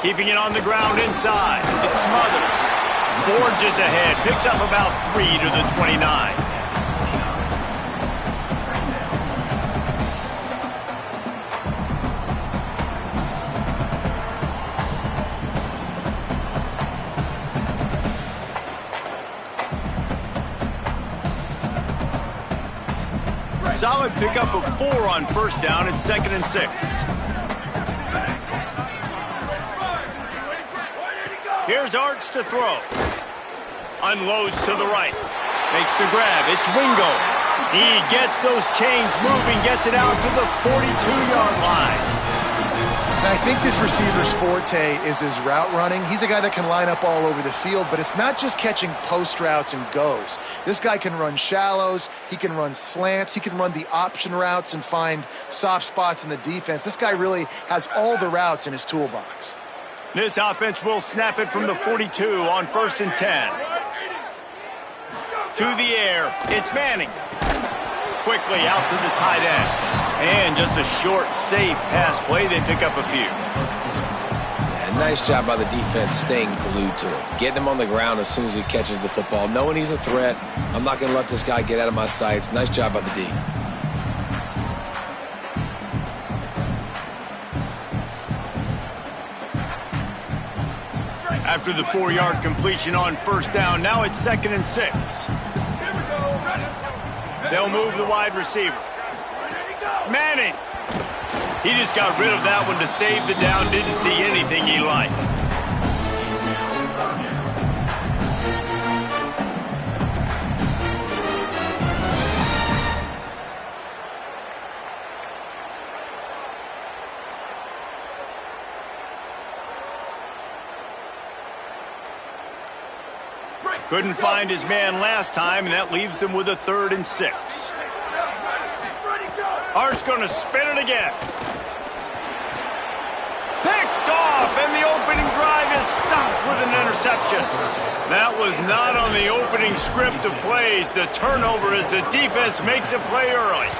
Keeping it on the ground inside. It smothers. Forges ahead. Picks up about 3 to the 29. Solid pickup of 4 on first down. It's 2nd and 6. Here's Arch to throw. Unloads to the right. Makes the grab. It's Wingo. He gets those chains moving, gets it out to the 42-yard line. And I think this receiver's forte is his route running. He's a guy that can line up all over the field, but it's not just catching post routes and goes. This guy can run shallows, he can run slants, he can run the option routes and find soft spots in the defense. This guy really has all the routes in his toolbox. This offense will snap it from the 42 on 1st and 10. To the air, it's Manning. Quickly out to the tight end. And just a short, safe pass play. They pick up a few. Yeah, nice job by the defense staying glued to him. Getting him on the ground as soon as he catches the football. Knowing he's a threat. I'm not going to let this guy get out of my sights. Nice job by the D. After the 4-yard completion on first down, now it's 2nd and 6. They'll move the wide receiver. Manning. He just got rid of that one to save the down. Didn't see anything he liked. Couldn't find his man last time, and that leaves him with a 3rd and 6. Art's going to spin it again. Picked off, and the opening drive is stopped with an interception. That was not on the opening script of plays. The turnover as the defense makes a play early.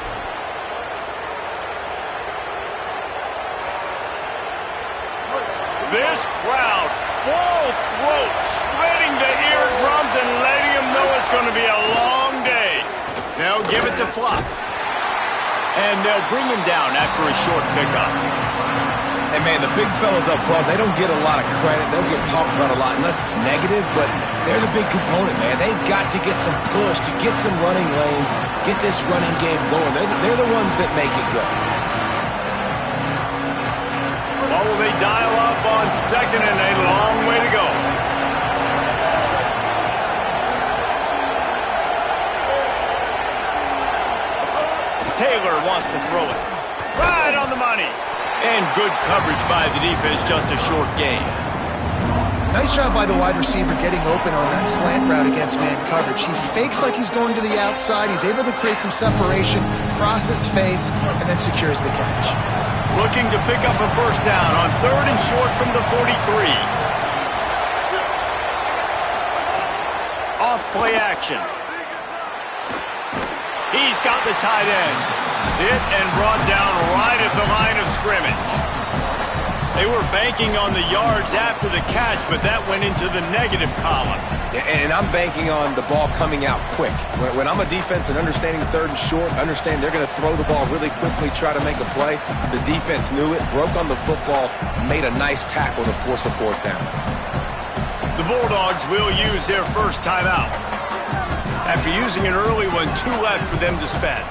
This crowd, full throat, spreading the eardrums and letting them know it's going to be a long day. Now give it to Fluff. And they'll bring him down after a short pickup. Hey, man, the big fellas up front, they don't get a lot of credit. They don't get talked about a lot unless it's negative, but they're the big component, man. They've got to get some push, to get some running lanes, get this running game going. They're the ones that make it go. What will they dial up on 2nd and a long way to go? Taylor wants to throw it. Right on the money. And good coverage by the defense, just a short gain. Nice job by the wide receiver getting open on that slant route against man coverage. He fakes like he's going to the outside. He's able to create some separation, cross his face, and then secures the catch. Looking to pick up a first down on 3rd and short from the 43. Off play action. He's got the tight end. Hit and brought down right at the line of scrimmage. They were banking on the yards after the catch, but that went into the negative column. And I'm banking on the ball coming out quick. When I'm a defense and understanding 3rd and short, understand they're going to throw the ball really quickly, try to make a play. The defense knew it, broke on the football, made a nice tackle to force a 4th down. The Bulldogs will use their first timeout. After using an early one, 2 left for them to spend.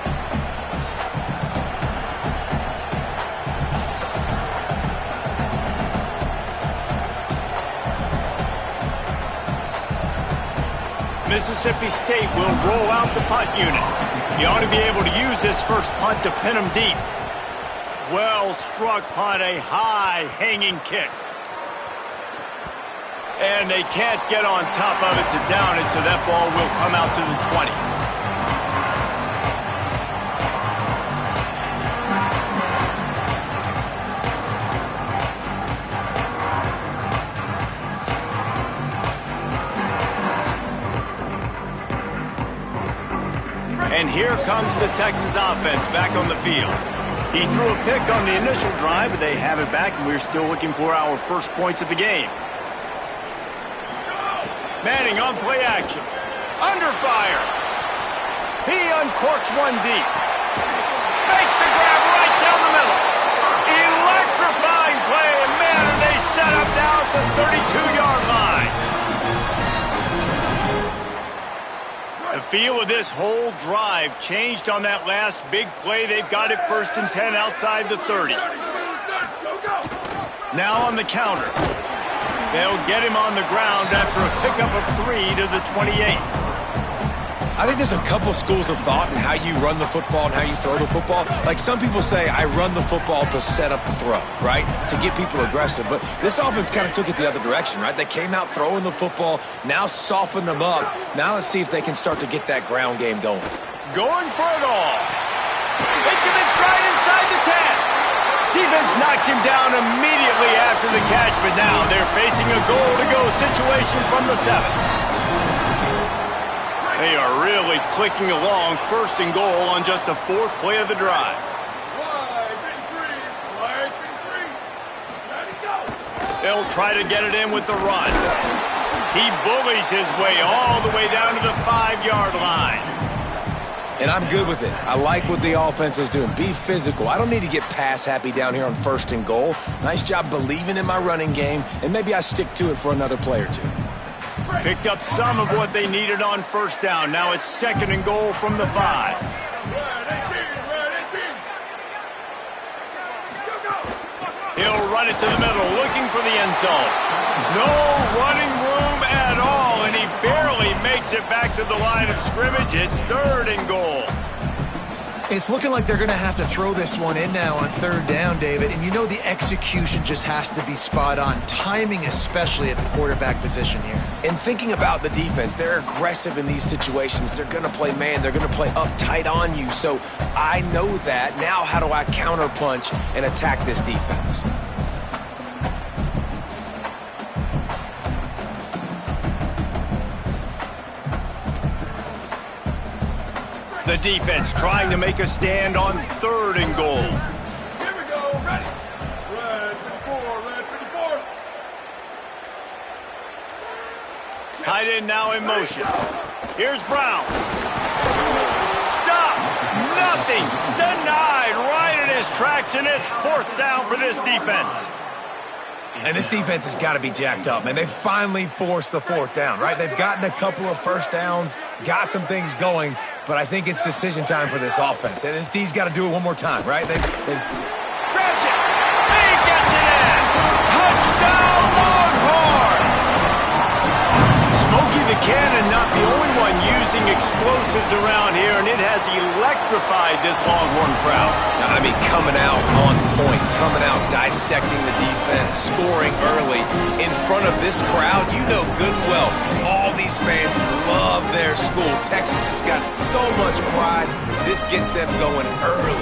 Mississippi State will roll out the punt unit. You ought to be able to use this first punt to pin them deep. Well struck punt, a high hanging kick. And they can't get on top of it to down it, so that ball will come out to the 20. And here comes the Texas offense back on the field. He threw a pick on the initial drive, but they have it back, and we're still looking for our first points of the game. Manning on play action. Under fire. He uncorks one deep. Makes the grab right down the middle. Electrifying play, and man, they set up now at the 32-yard line. The feel of this whole drive changed on that last big play. They've got it 1st and 10 outside the 30. Now on the counter. They'll get him on the ground after a pickup of 3 to the 28. I think there's a couple schools of thought in how you run the football and how you throw the football. Like some people say, I run the football to set up the throw, right? To get people aggressive. But this offense kind of took it the other direction, right? They came out throwing the football, now softened them up. Now let's see if they can start to get that ground game going. Going for it all. Hits him in stride inside the 10. Defense knocks him down immediately after the catch, but now they're facing a goal-to-go situation from the 7. They are really clicking along, 1st and goal on just the 4th play of the drive. They'll try to get it in with the run. He bullies his way all the way down to the 5-yard line. And I'm good with it. I like what the offense is doing. Be physical. I don't need to get pass happy down here on 1st and goal. Nice job believing in my running game, and maybe I stick to it for another play or two. Picked up some of what they needed on 1st down. Now it's 2nd and goal from the 5. He'll run it to the middle, looking for the end zone. No running room at all, and he barely makes it back to the line of scrimmage. It's 3rd and goal. It's looking like they're going to have to throw this one in now on 3rd down, David. And you know the execution just has to be spot on. Timing especially at the quarterback position here. And thinking about the defense, they're aggressive in these situations. They're going to play man. They're going to play up tight on you. So I know that. Now how do I counterpunch and attack this defense? The defense trying to make a stand on 3rd and goal. Here we go, ready. Red 54, red 54. Tight end now in motion. Here's Brown. Stop. Nothing. Denied right in his tracks, and it's 4th down for this defense. And this defense has got to be jacked up, man. They finally forced the 4th down, right? They've gotten a couple of 1st downs, got some things going, but I think it's decision time for this offense. And this D's got to do it one more time, right? Grabs it. He gets it in. Touchdown, Longhorns. Smokey the Cannon not the only one using explosives around here, and it has electrified this Longhorn crowd. I mean, coming out on point, coming out dissecting the defense, scoring early in front of this crowd. You know good and well, all these fans love their school. Texas has got so much pride. This gets them going early.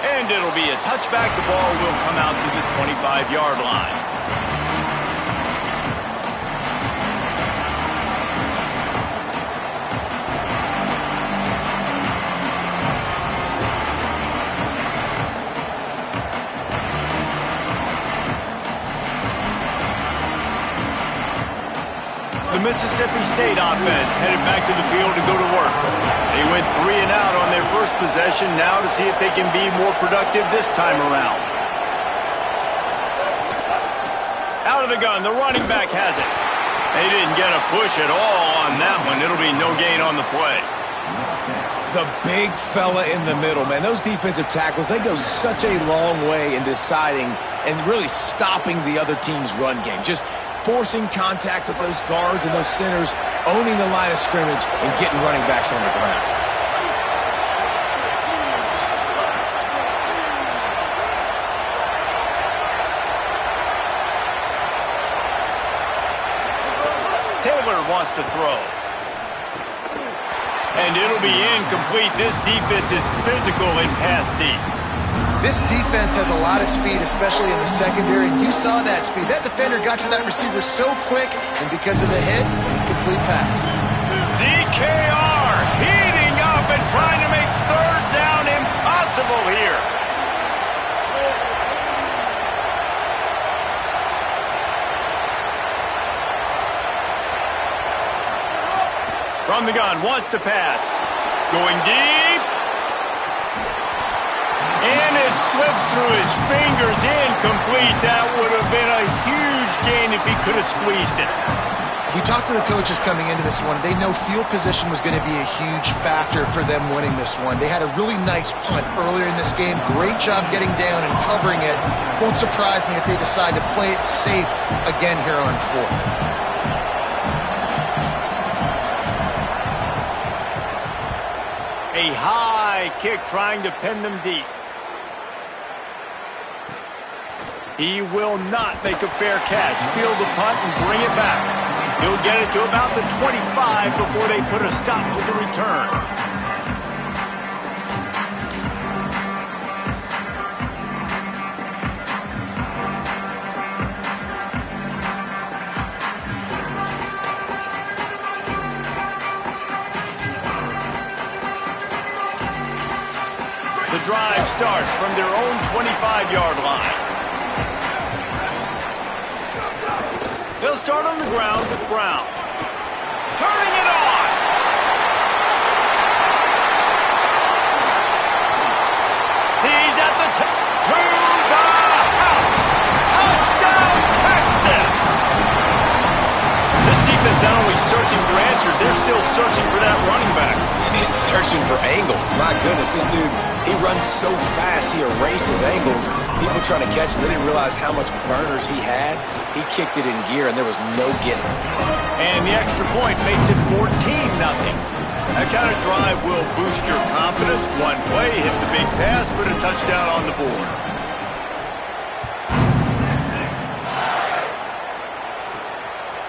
And it'll be a touchback. The ball will come out to the 25-yard line. The Mississippi State offense headed back to the field to go to work. They went 3 and out on their first possession, now to see if they can be more productive this time around. Out of the gun, the running back has it. They didn't get a push at all on that one. It'll be no gain on the play. The big fella in the middle, man. Those defensive tackles, they go such a long way in deciding and really stopping the other team's run game. Just forcing contact with those guards and those centers, owning the line of scrimmage, and getting running backs on the ground. Taylor wants to throw. And it'll be incomplete. This defense is physical and pass deep. This defense has a lot of speed, especially in the secondary, and you saw that speed. That defender got to that receiver so quick, and because of the hit, complete pass. DKR heating up and trying to make third down impossible here. From the gun, wants to pass. Going deep. And it slips through his fingers, incomplete. That would have been a huge gain if he could have squeezed it. We talked to the coaches coming into this one. They know field position was going to be a huge factor for them winning this one. They had a really nice punt earlier in this game. Great job getting down and covering it. Won't surprise me if they decide to play it safe again here on fourth. A high kick trying to pin them deep. He will not make a fair catch. Field the punt and bring it back. He'll get it to about the 25 before they put a stop to the return. The drive starts from their own 25-yard line. They'll start on the ground with Brown. Turning it on! He's at the to the house! Touchdown, Texas! This defense not only searching for answers, they're still searching for that running back. It's searching for angles. My goodness, this dude, he runs so fast, he erases angles. People trying to catch him, they didn't realize how much burners he had. He kicked it in gear, and there was no getting it. And the extra point makes it 14-0. That kind of drive will boost your confidence. One play, hit the big pass, put a touchdown on the board.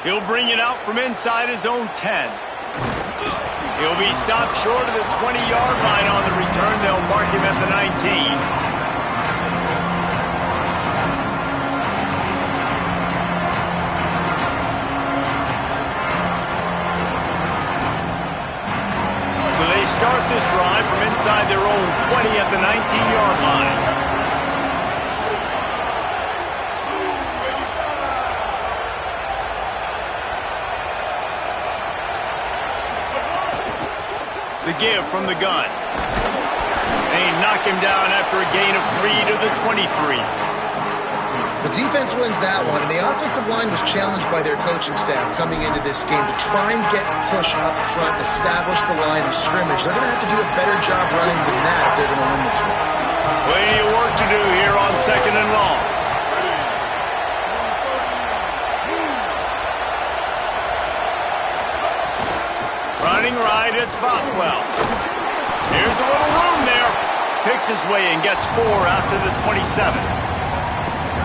He'll bring it out from inside his own 10. He'll be stopped short of the 20-yard line on the return. They'll mark him at the 19. Start this drive from inside their own 20 at the 19-yard line. The give from the gun. They knock him down after a gain of 3 to the 23. The defense wins that one, and the offensive line was challenged by their coaching staff coming into this game to try and get push up front, establish the line of scrimmage. They're going to have to do a better job running than that if they're going to win this one. Plenty of work to do here on 2nd and long. Running right, it's Bothwell. Here's a little room there. Picks his way and gets 4 out to the 27.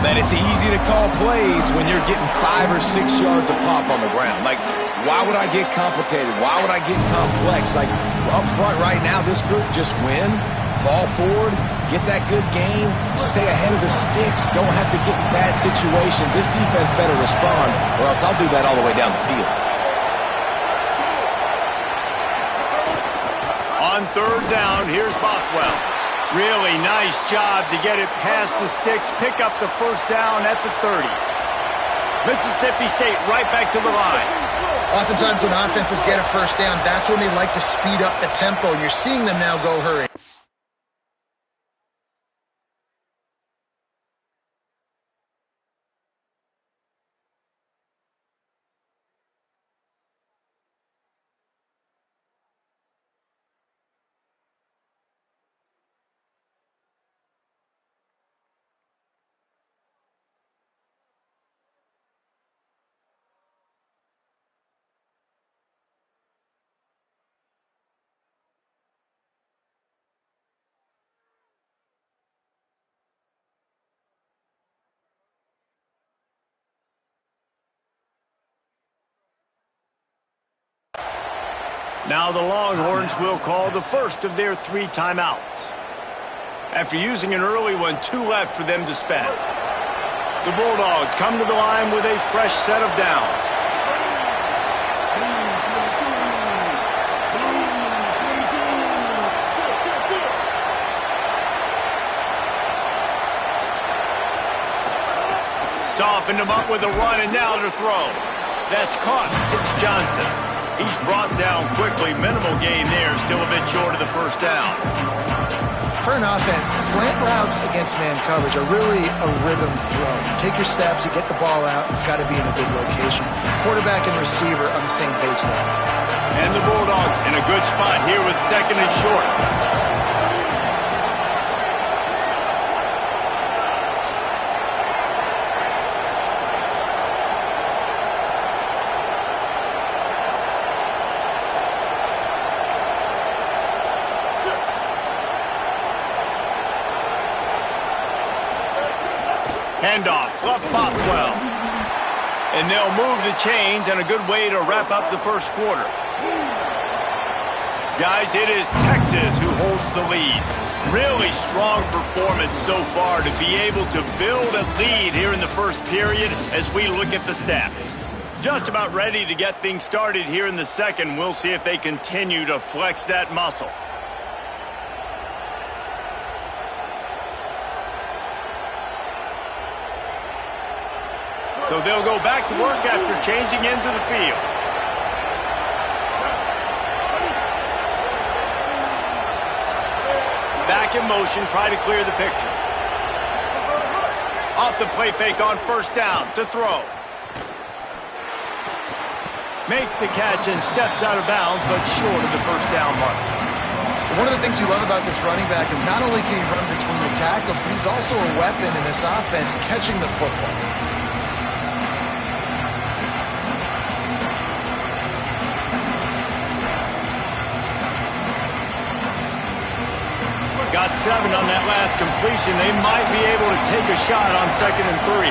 Man, it's easy to call plays when you're getting 5 or 6 yards of pop on the ground. Like, why would I get complicated? Why would I get complex? Like, up front right now, this group just win, fall forward, get that good gain, stay ahead of the sticks, don't have to get in bad situations. This defense better respond, or else I'll do that all the way down the field. On 3rd down, here's Bothwell. Really nice job to get it past the sticks, pick up the first down at the 30. Mississippi State right back to the line. Oftentimes when offenses get a first down, that's when they like to speed up the tempo, and you're seeing them now go hurry. Now the Longhorns will call the first of their 3 timeouts. After using an early one, 2 left for them to spend. The Bulldogs come to the line with a fresh set of downs. Softened him up with a run, and now to throw. That's caught. It's Johnson. He's brought down quickly. Minimal gain there. Still a bit short of the first down. For an offense, slant routes against man coverage are really a rhythm throw. You take your steps, you get the ball out, it's got to be in a good location. Quarterback and receiver on the same page there. And the Bulldogs in a good spot here with second and short. Handoff, Fluff Bothwell. And they'll move the chains, and a good way to wrap up the first quarter. Guys, it is Texas who holds the lead. Really strong performance so far to be able to build a lead here in the first period as we look at the stats. Just about ready to get things started here in the second. We'll see if they continue to flex that muscle. So they'll go back to work after changing into the field. Back in motion, try to clear the picture. Off the play fake on first down to throw. Makes the catch and steps out of bounds, but short of the first down mark. One of the things you love about this running back is not only can he run between the tackles, but he's also a weapon in this offense catching the football. Got 7 on that last completion. They might be able to take a shot on 2nd and 3.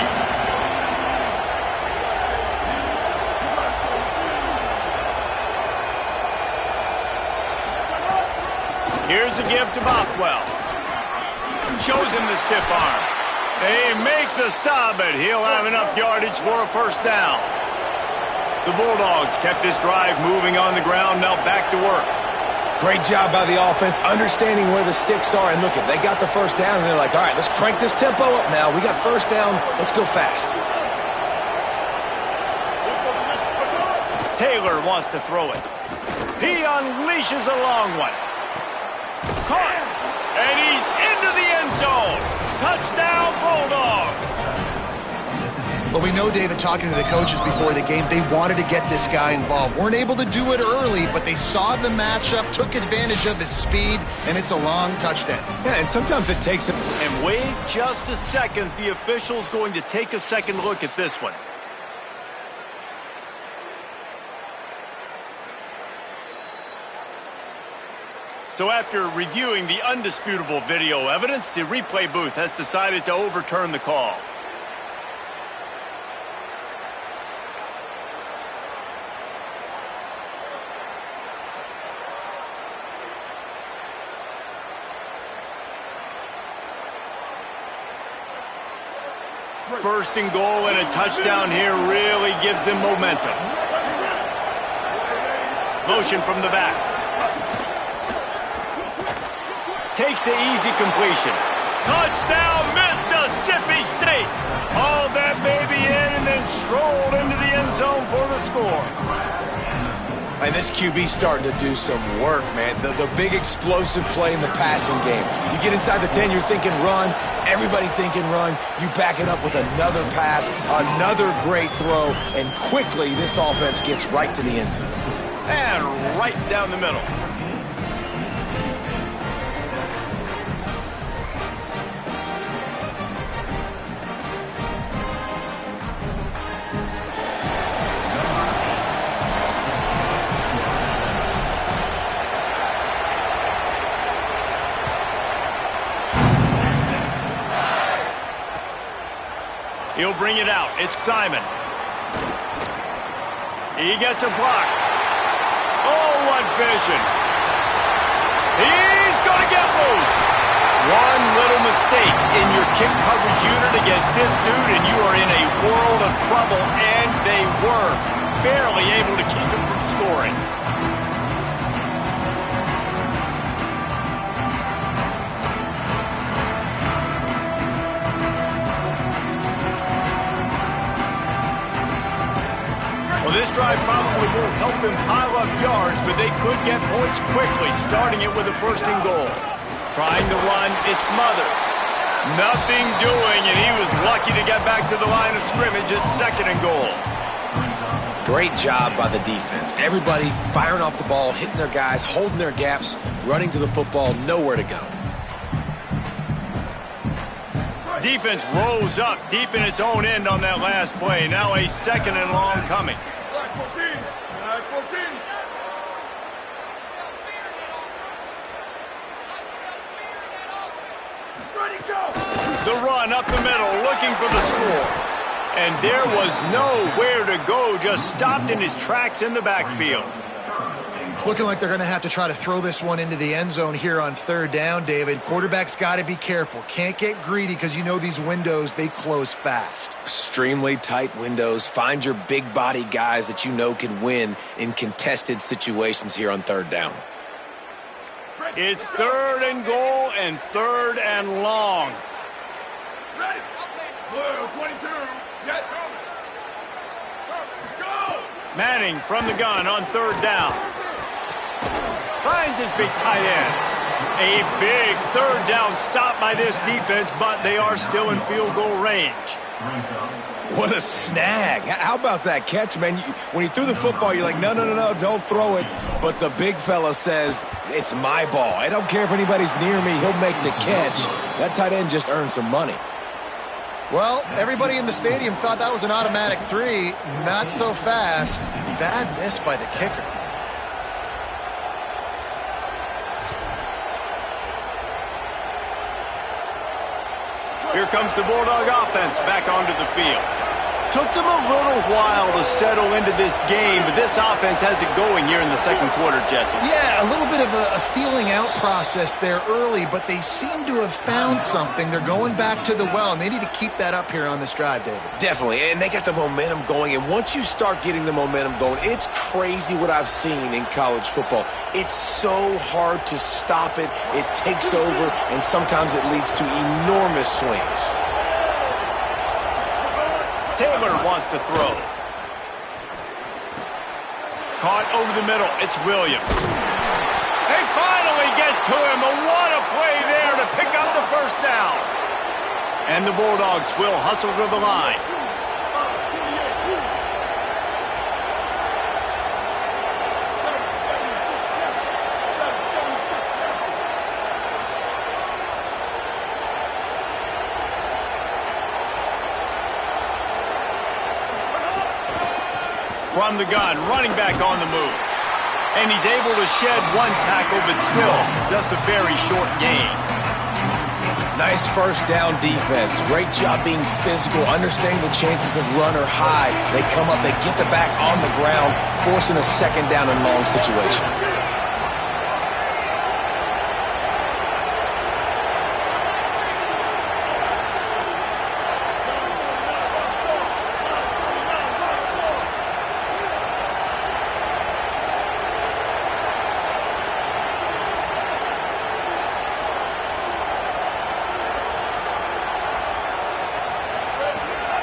Here's a give to Bothwell. Shows him the stiff arm. They make the stop, but he'll have enough yardage for a first down. The Bulldogs kept this drive moving on the ground. Now back to work. Great job by the offense, understanding where the sticks are. And look, they got the first down, and they're like, all right, let's crank this tempo up now. We got first down. Let's go fast. Taylor wants to throw it. He unleashes a long one. Caught. And he's into the end zone. Touchdown, Bulldogs. Well, we know, David, talking to the coaches before the game, they wanted to get this guy involved. Weren't able to do it early, but they saw the matchup, took advantage of his speed, and it's a long touchdown. Yeah, and sometimes it takes... And wait just a second. The official's going to take a second look at this one. So after reviewing the undisputable video evidence, the replay booth has decided to overturn the call. First and goal and a touchdown here really gives them momentum. Motion from the back. Takes the easy completion. Touchdown, Mississippi State. Hauled that baby in and then strolled into the end zone for the score. And this QB's starting to do some work, man. The big explosive play in the passing game. You get inside the 10, you're thinking run. Everybody thinking run. You back it up with another pass, another great throw, and quickly this offense gets right to the end zone. And right down the middle. He'll bring it out. It's Simon. He gets a block. Oh, what vision. He's going to get loose. One mistake in your kick coverage unit against this dude, and you are in a world of trouble, and they were barely able to keep him from scoring. Well, this drive probably won't help them pile up yards, but they could get points quickly, starting it with a first and goal. Trying to run, it Smothers. Nothing doing, and he was lucky to get back to the line of scrimmage at second and goal. Great job by the defense. Everybody firing off the ball, hitting their guys, holding their gaps, running to the football, nowhere to go. Defense rose up deep in its own end on that last play. Now a second and long coming. Black 14. Black 14. Ready, go. The run up the middle, looking for the score. And there was nowhere to go, just stopped in his tracks in the backfield. It's looking like they're going to have to try to throw this one into the end zone here on third down, David. Quarterback's got to be careful. Can't get greedy because you know these windows, they close fast. Extremely tight windows. Find your big body guys that you know can win in contested situations here on third down. It's third and goal and third and long. Ready. Blue 22. Jet. Go. Manning from the gun on third down. Finds his big tight end. A big third down stop by this defense, but they are still in field goal range. What a snag. How about that catch, man? When he threw the football, you're like, no, don't throw it. But the big fella says, it's my ball. I don't care if anybody's near me. He'll make the catch. That tight end just earned some money. Well, everybody in the stadium thought that was an automatic 3. Not so fast. Bad miss by the kicker. Here comes the Bulldog offense back onto the field. Took them a little while to settle into this game, but this offense has it going here in the second quarter, Jesse. Yeah, a little bit of a feeling out process there early, but they seem to have found something. They're going back to the well, and they need to keep that up here on this drive, David. Definitely, and they got the momentum going, and once you start getting the momentum going, it's crazy what I've seen in college football. It's so hard to stop it. It takes over, and sometimes it leads to enormous swings. Taylor wants to throw. Caught over the middle. It's Williams. They finally get to him. What a play there to pick up the first down. And the Bulldogs will hustle to the line. From the gun, running back on the move. And he's able to shed one tackle, but still just a very short gain. Nice first down defense. Great job being physical, understanding the chances of run or hide. They come up, they get the back on the ground, forcing a second down and long situation.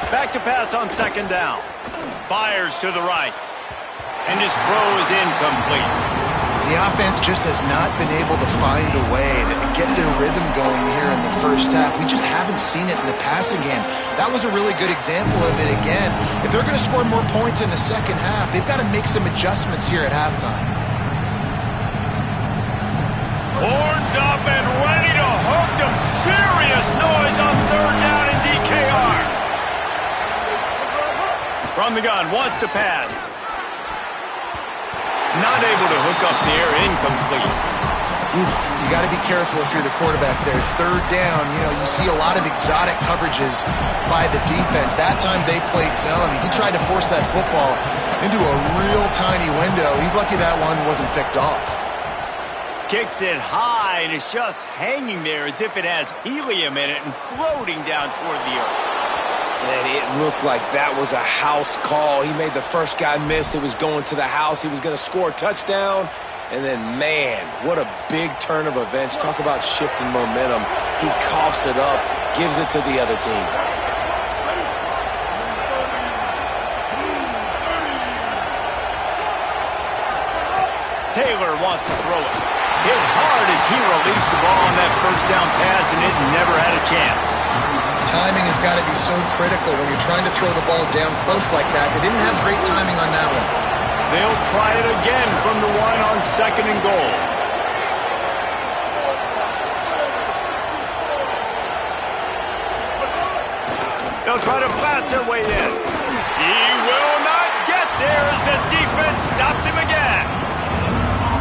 Back to pass on second down. Fires to the right. And his throw is incomplete. The offense just has not been able to find a way to get their rhythm going here in the first half. We just haven't seen it in the passing game. That was a really good example of it again. If they're going to score more points in the second half, they've got to make some adjustments here at halftime. Horns up and ready to hook them. Serious noise on third down in DKR. From the gun, wants to pass. Not able to hook up there, incomplete. You got to be careful if you're the quarterback there. Third down, you see a lot of exotic coverages by the defense. That time they played zone. He tried to force that football into a real tiny window. He's lucky that one wasn't picked off. Kicks it high, and it's just hanging there as if it has helium in it and floating down toward the earth. Man, it looked like that was a house call. He made the first guy miss. It was going to the house. He was going to score a touchdown. And then, man, what a big turn of events. Talk about shifting momentum. He coughs it up, gives it to the other team. Taylor wants to throw it. Hit hard as he released the ball on that first down pass, and it never had a chance. Timing has got to be so critical when you're trying to throw the ball down close like that. They didn't have great timing on that one. They'll try it again from the one on 2nd and goal. They'll try to pass their way in. He will not get there as the defense stops him again.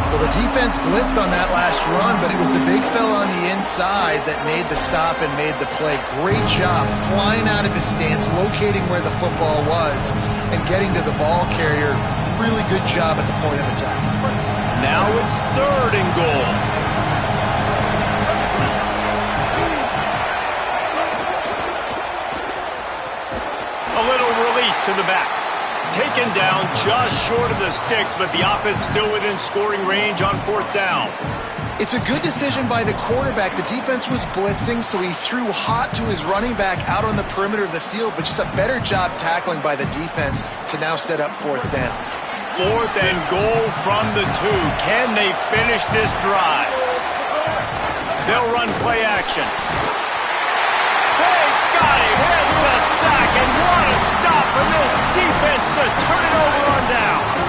Well, the defense blitzed on that last run, but it was the big fella on the inside that made the stop and made the play. Great job flying out of his stance, locating where the football was, and getting to the ball carrier. Really good job at the point of attack. Now it's 3rd and goal. A little release to the back. Taken down just short of the sticks, but the offense still within scoring range on 4th down. It's a good decision by the quarterback. The defense was blitzing, so he threw hot to his running back out on the perimeter of the field, but just a better job tackling by the defense to now set up 4th down. 4th and goal from the 2. Can they finish this drive? They'll run play action. They got him. It's a sack, and what a stop from this defense to turn it over on downs.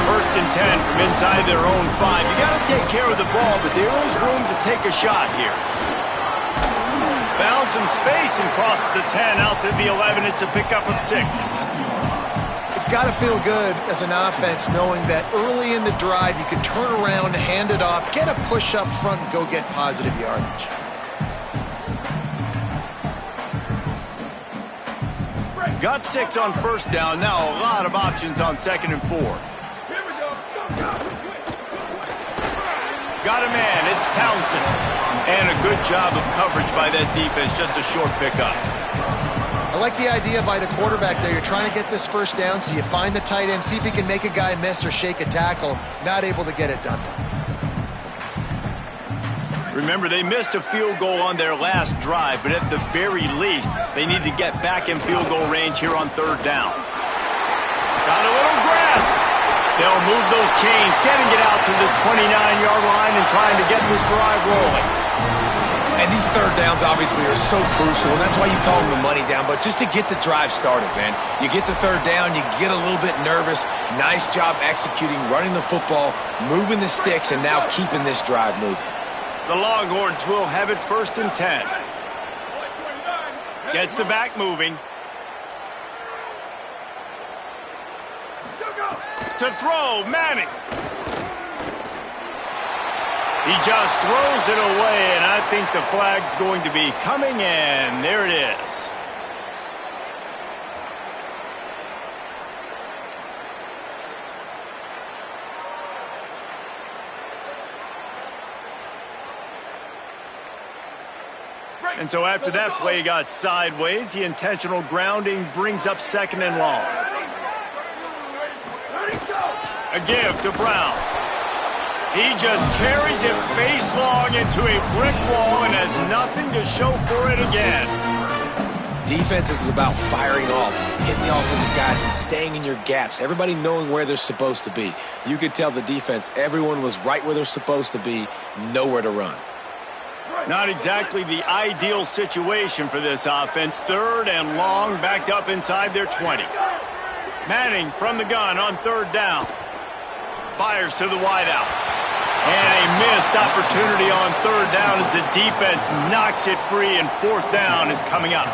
1st and 10 from inside their own 5. You got to take care of the ball, but there is room to take a shot here. Found some space and crosses the 10 out to the 11. It's a pickup of 6. It's got to feel good as an offense knowing that early in the drive you can turn around, hand it off, get a push up front, and go get positive yardage. Got 6 on 1st down. Now a lot of options on 2nd and 4. Got a man. It's Townsend. And a good job of coverage by that defense. Just a short pickup. I like the idea by the quarterback there. You're trying to get this first down, so you find the tight end, see if he can make a guy miss or shake a tackle. Not able to get it done. Remember, they missed a field goal on their last drive, but at the very least, they need to get back in field goal range here on 3rd down. Got a little grass. They'll move those chains, getting it out to the 29-yard line and trying to get this drive rolling. And these 3rd downs obviously are so crucial, and that's why you call them the money down. But just to get the drive started, man, you get the 3rd down, you get a little bit nervous. Nice job executing, running the football, moving the sticks, and now keeping this drive moving. The Longhorns will have it 1st and 10. Gets the back moving. To throw, Manning. He just throws it away, and I think the flag's going to be coming in. There it is. And so after that play got sideways, the intentional grounding brings up 2nd and long. A give to Brown. He just carries it face long into a brick wall and has nothing to show for it again. Defense is about firing off, hitting the offensive guys and staying in your gaps. Everybody knowing where they're supposed to be. You could tell the defense, everyone was right where they're supposed to be, nowhere to run. Not exactly the ideal situation for this offense. 3rd and long, backed up inside their 20. Manning from the gun on 3rd down. Fires to the wideout. And a missed opportunity on 3rd down as the defense knocks it free, and 4th down is coming up.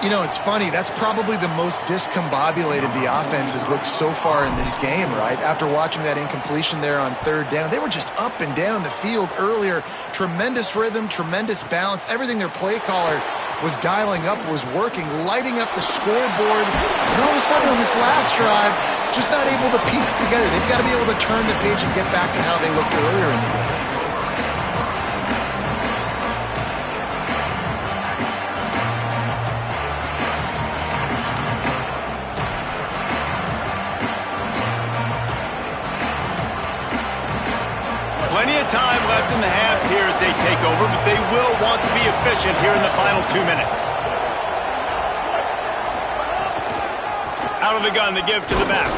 You know, it's funny. That's probably the most discombobulated the offense has looked so far in this game, right? After watching that incompletion there on 3rd down, they were just up and down the field earlier. Tremendous rhythm, tremendous balance. Everything their play caller was dialing up was working, lighting up the scoreboard. And all of a sudden on this last drive, just not able to piece it together. They've got to be able to turn the page and get back to how they looked earlier in the game. Plenty of time left in the half here as they take over, but they will want to be efficient here in the final 2 minutes. Out of the gun to give to the back.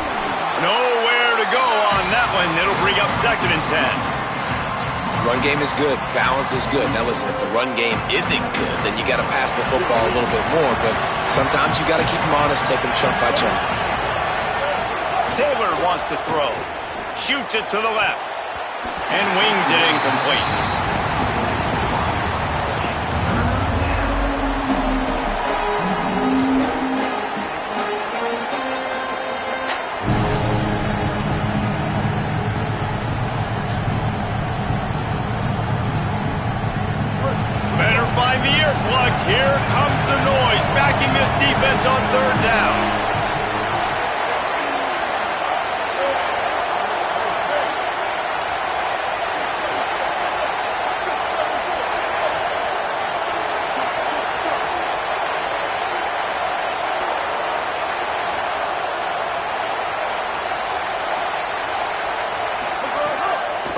Nowhere to go on that one. It'll bring up 2nd and 10. Run game is good. Balance is good. Now listen, if the run game isn't good, then you got to pass the football a little bit more. But sometimes you got to keep them honest, take them chunk by chunk. Taylor wants to throw. Shoots it to the left. And wings it incomplete. Better find the earplugs. Here comes the noise, backing this defense on 3rd down.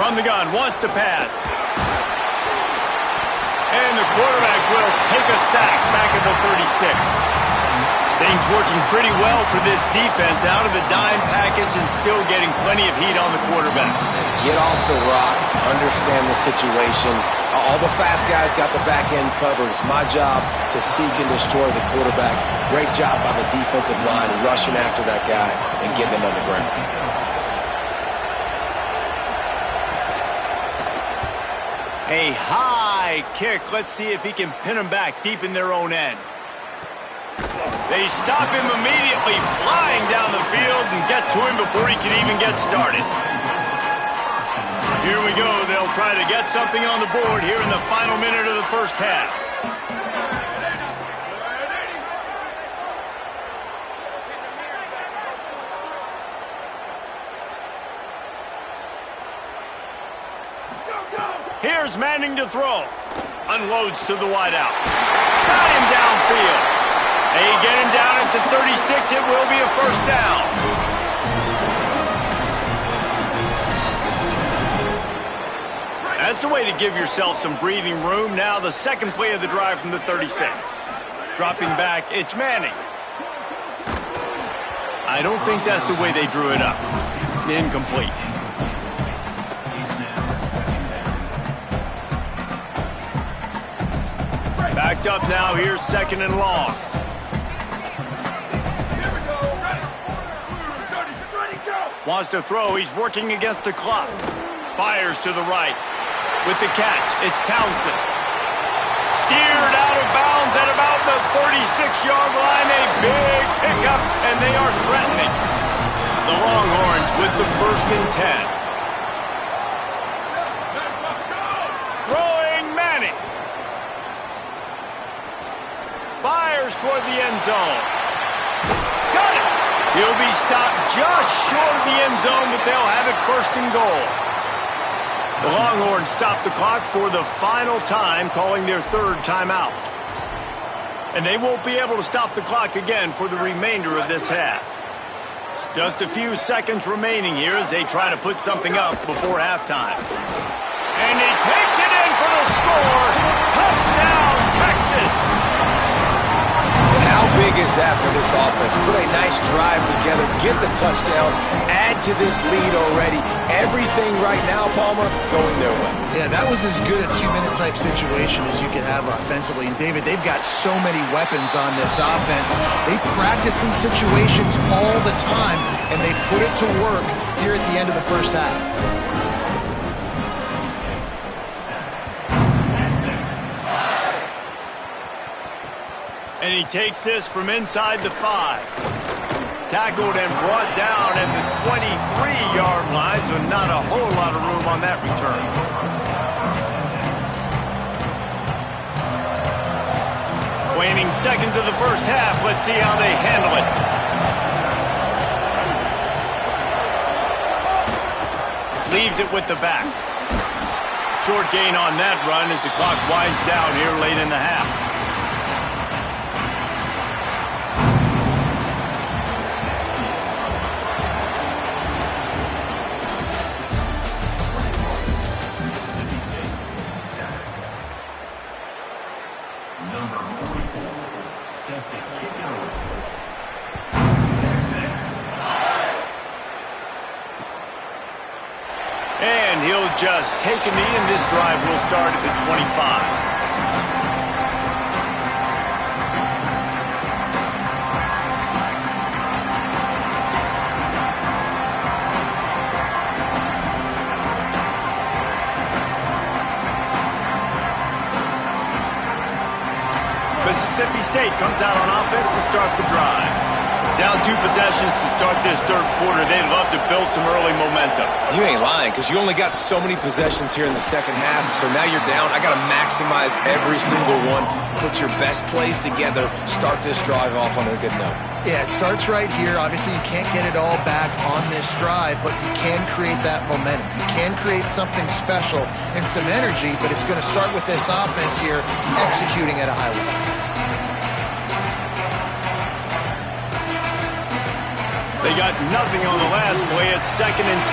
From the gun, wants to pass. And the quarterback will take a sack back at the 36. Things working pretty well for this defense, out of the dime package and still getting plenty of heat on the quarterback. Get off the rock, understand the situation. All the fast guys got the back end covered. It's my job to seek and destroy the quarterback. Great job by the defensive line rushing after that guy and getting him on the ground. A high kick. Let's see if he can pin him back deep in their own end. They stop him immediately, flying down the field and get to him before he can even get started. Here we go. They'll try to get something on the board here in the final minute of the first half. Here's Manning to throw. Unloads to the wideout. Got him downfield. They get him down at the 36. It will be a 1st down. That's the way to give yourself some breathing room. Now the second play of the drive from the 36. Dropping back, it's Manning. I don't think that's the way they drew it up. Incomplete. Backed up now, here's 2nd and long. Wants to throw, he's working against the clock. Fires to the right. With the catch, it's Townsend. Steered out of bounds at about the 36-yard line. A big pickup, and they are threatening. The Longhorns with the 1st and 10. Throwing Manning. Fires toward the end zone. Got it! He'll be stopped just short of the end zone, but they'll have it 1st and goal. The Longhorns stop the clock for the final time, calling their 3rd timeout. And they won't be able to stop the clock again for the remainder of this half. Just a few seconds remaining here as they try to put something up before halftime. And he takes it in for the score. Touchdown, Texas! How big is that for this offense? Put a nice drive together, get the touchdown, add to this lead already. Everything right now, Palmer, going their way. Yeah, that was as good a 2-minute type situation as you could have offensively. And David, they've got so many weapons on this offense. They practice these situations all the time, and they put it to work here at the end of the first half. And he takes this from inside the 5. Tackled and brought down at the 23-yard line, so not a whole lot of room on that return. Waning seconds of the first half. Let's see how they handle it. Leaves it with the back. Short gain on that run as the clock winds down here late in the half. just take a knee, and this drive will start at the 25. Mississippi State comes out on offense to start the drive. Down 2 possessions to start this third quarter. They'd love to build some early momentum. You ain't lying, because you only got so many possessions here in the second half, so now you're down. I got to maximize every single one, put your best plays together, start this drive off on a good note. Yeah, it starts right here. Obviously, you can't get it all back on this drive, but you can create that momentum. You can create something special and some energy, but it's going to start with this offense here executing at a high level. They got nothing on the last play. It's 2nd and 10.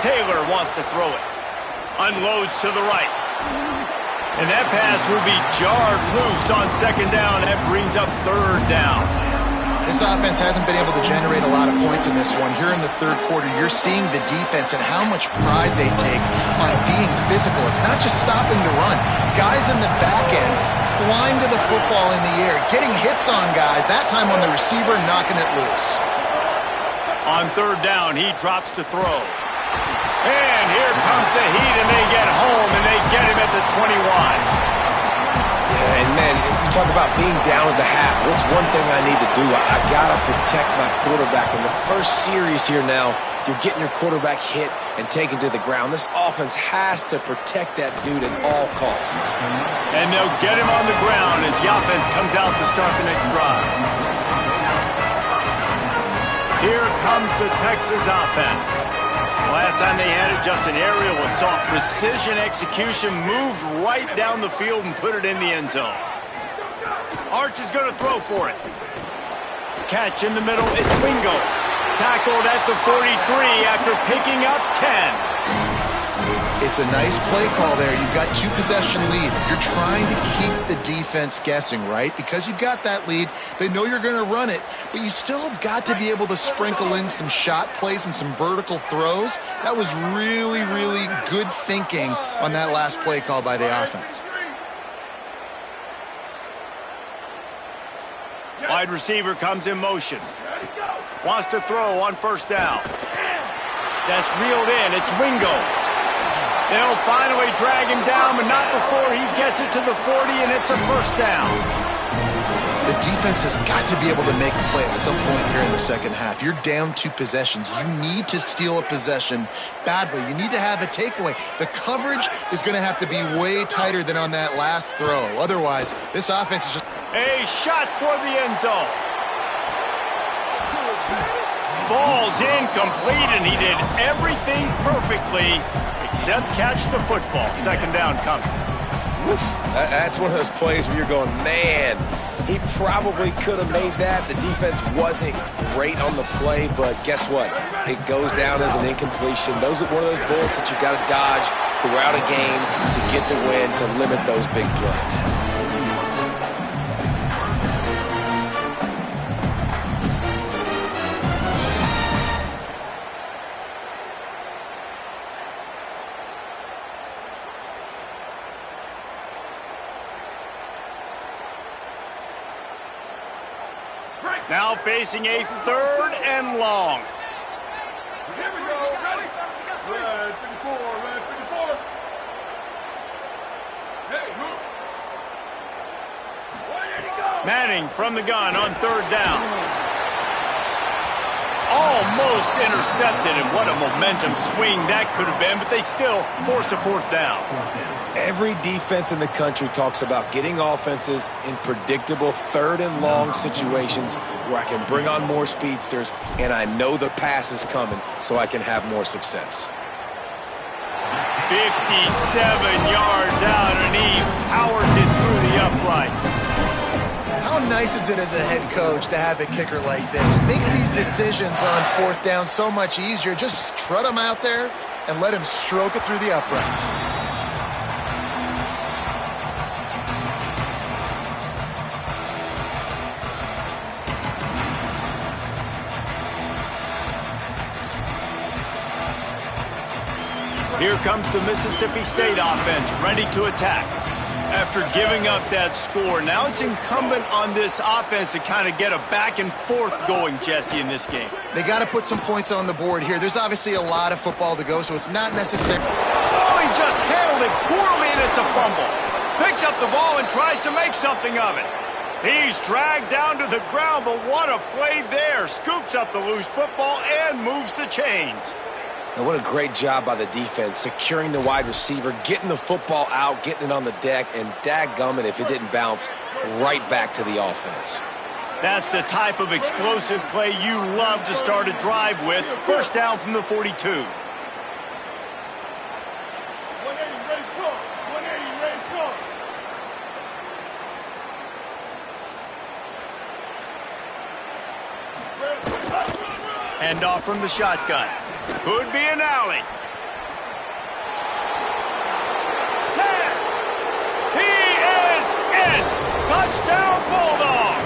Taylor wants to throw it. Unloads to the right. And that pass will be jarred loose on 2nd down. That brings up 3rd down. This offense hasn't been able to generate a lot of points in this one. Here in the third quarter, you're seeing the defense and how much pride they take on being physical. It's not just stopping to run. Guys in the back end flying to the football in the air, getting hits on guys, that time on the receiver, knocking it loose. On 3rd down, he drops to throw. And here comes the heat, and they get home, and they get him at the 21. Yeah, and man, you talk about being down at the half. What's one thing I need to do? I got to protect my quarterback. In the first series here now, you're getting your quarterback hit and taken to the ground. This offense has to protect that dude at all costs. And they'll get him on the ground as the offense comes out to start the next drive. Here comes the Texas offense. Last time they had it, just an aerial assault. Precision execution, moved right down the field and put it in the end zone. Arch is going to throw for it. Catch in the middle, it's Wingo. Tackled at the 43 after picking up 10. It's a nice play call there. You've got 2-possession lead. You're trying to keep the defense guessing, right? Because you've got that lead, they know you're going to run it, but you still have got to be able to sprinkle in some shot plays and some vertical throws. That was really, really good thinking on that last play call by the offense. Wide receiver comes in motion. Wants to throw on 1st down. That's reeled in. It's Wingo. They'll finally drag him down, but not before he gets it to the 40, and it's a 1st down. The defense has got to be able to make a play at some point here in the second half. You're down 2 possessions. You need to steal a possession badly. You need to have a takeaway. The coverage is going to have to be way tighter than on that last throw. Otherwise, this offense is just... A shot toward the end zone. Falls incomplete, and he did everything perfectly except catch the football. 2nd down coming. That's one of those plays where you're going, man, he probably could have made that. The defense wasn't great on the play, but guess what? It goes down as an incompletion. Those are one of those bullets that you got to dodge throughout a game to get the win, to limit those big plays. Now facing a 3rd and long. Here we go. Ready? Red 54. Red 54. Hey, move. Where did he go? Manning from the gun on 3rd down. Almost intercepted, and what a momentum swing that could have been, but they still force a 4th down. Every defense in the country talks about getting offenses in predictable 3rd and long situations where I can bring on more speedsters and I know the pass is coming so I can have more success. 57 yards out, and he powers it through the upright. How nice is it as a head coach to have a kicker like this? It makes these decisions on 4th down so much easier. Just trot him out there and let him stroke it through the uprights. Here comes the Mississippi State offense, ready to attack. After giving up that score, now it's incumbent on this offense to kind of get a back and forth going, Jesse, in this game. They got to put some points on the board here. There's obviously a lot of football to go, so it's not necessary. Oh, he just handled it poorly, and it's a fumble. Picks up the ball and tries to make something of it. He's dragged down to the ground, but what a play there. Scoops up the loose football and moves the chains. And what a great job by the defense, securing the wide receiver, getting the football out, getting it on the deck, and dadgummit if it didn't bounce right back to the offense. That's the type of explosive play you love to start a drive with. First down from the 42. 180, raise car. 180, raise car. Hand off from the shotgun. Could be an alley. 10. He is in. Touchdown, Bulldog.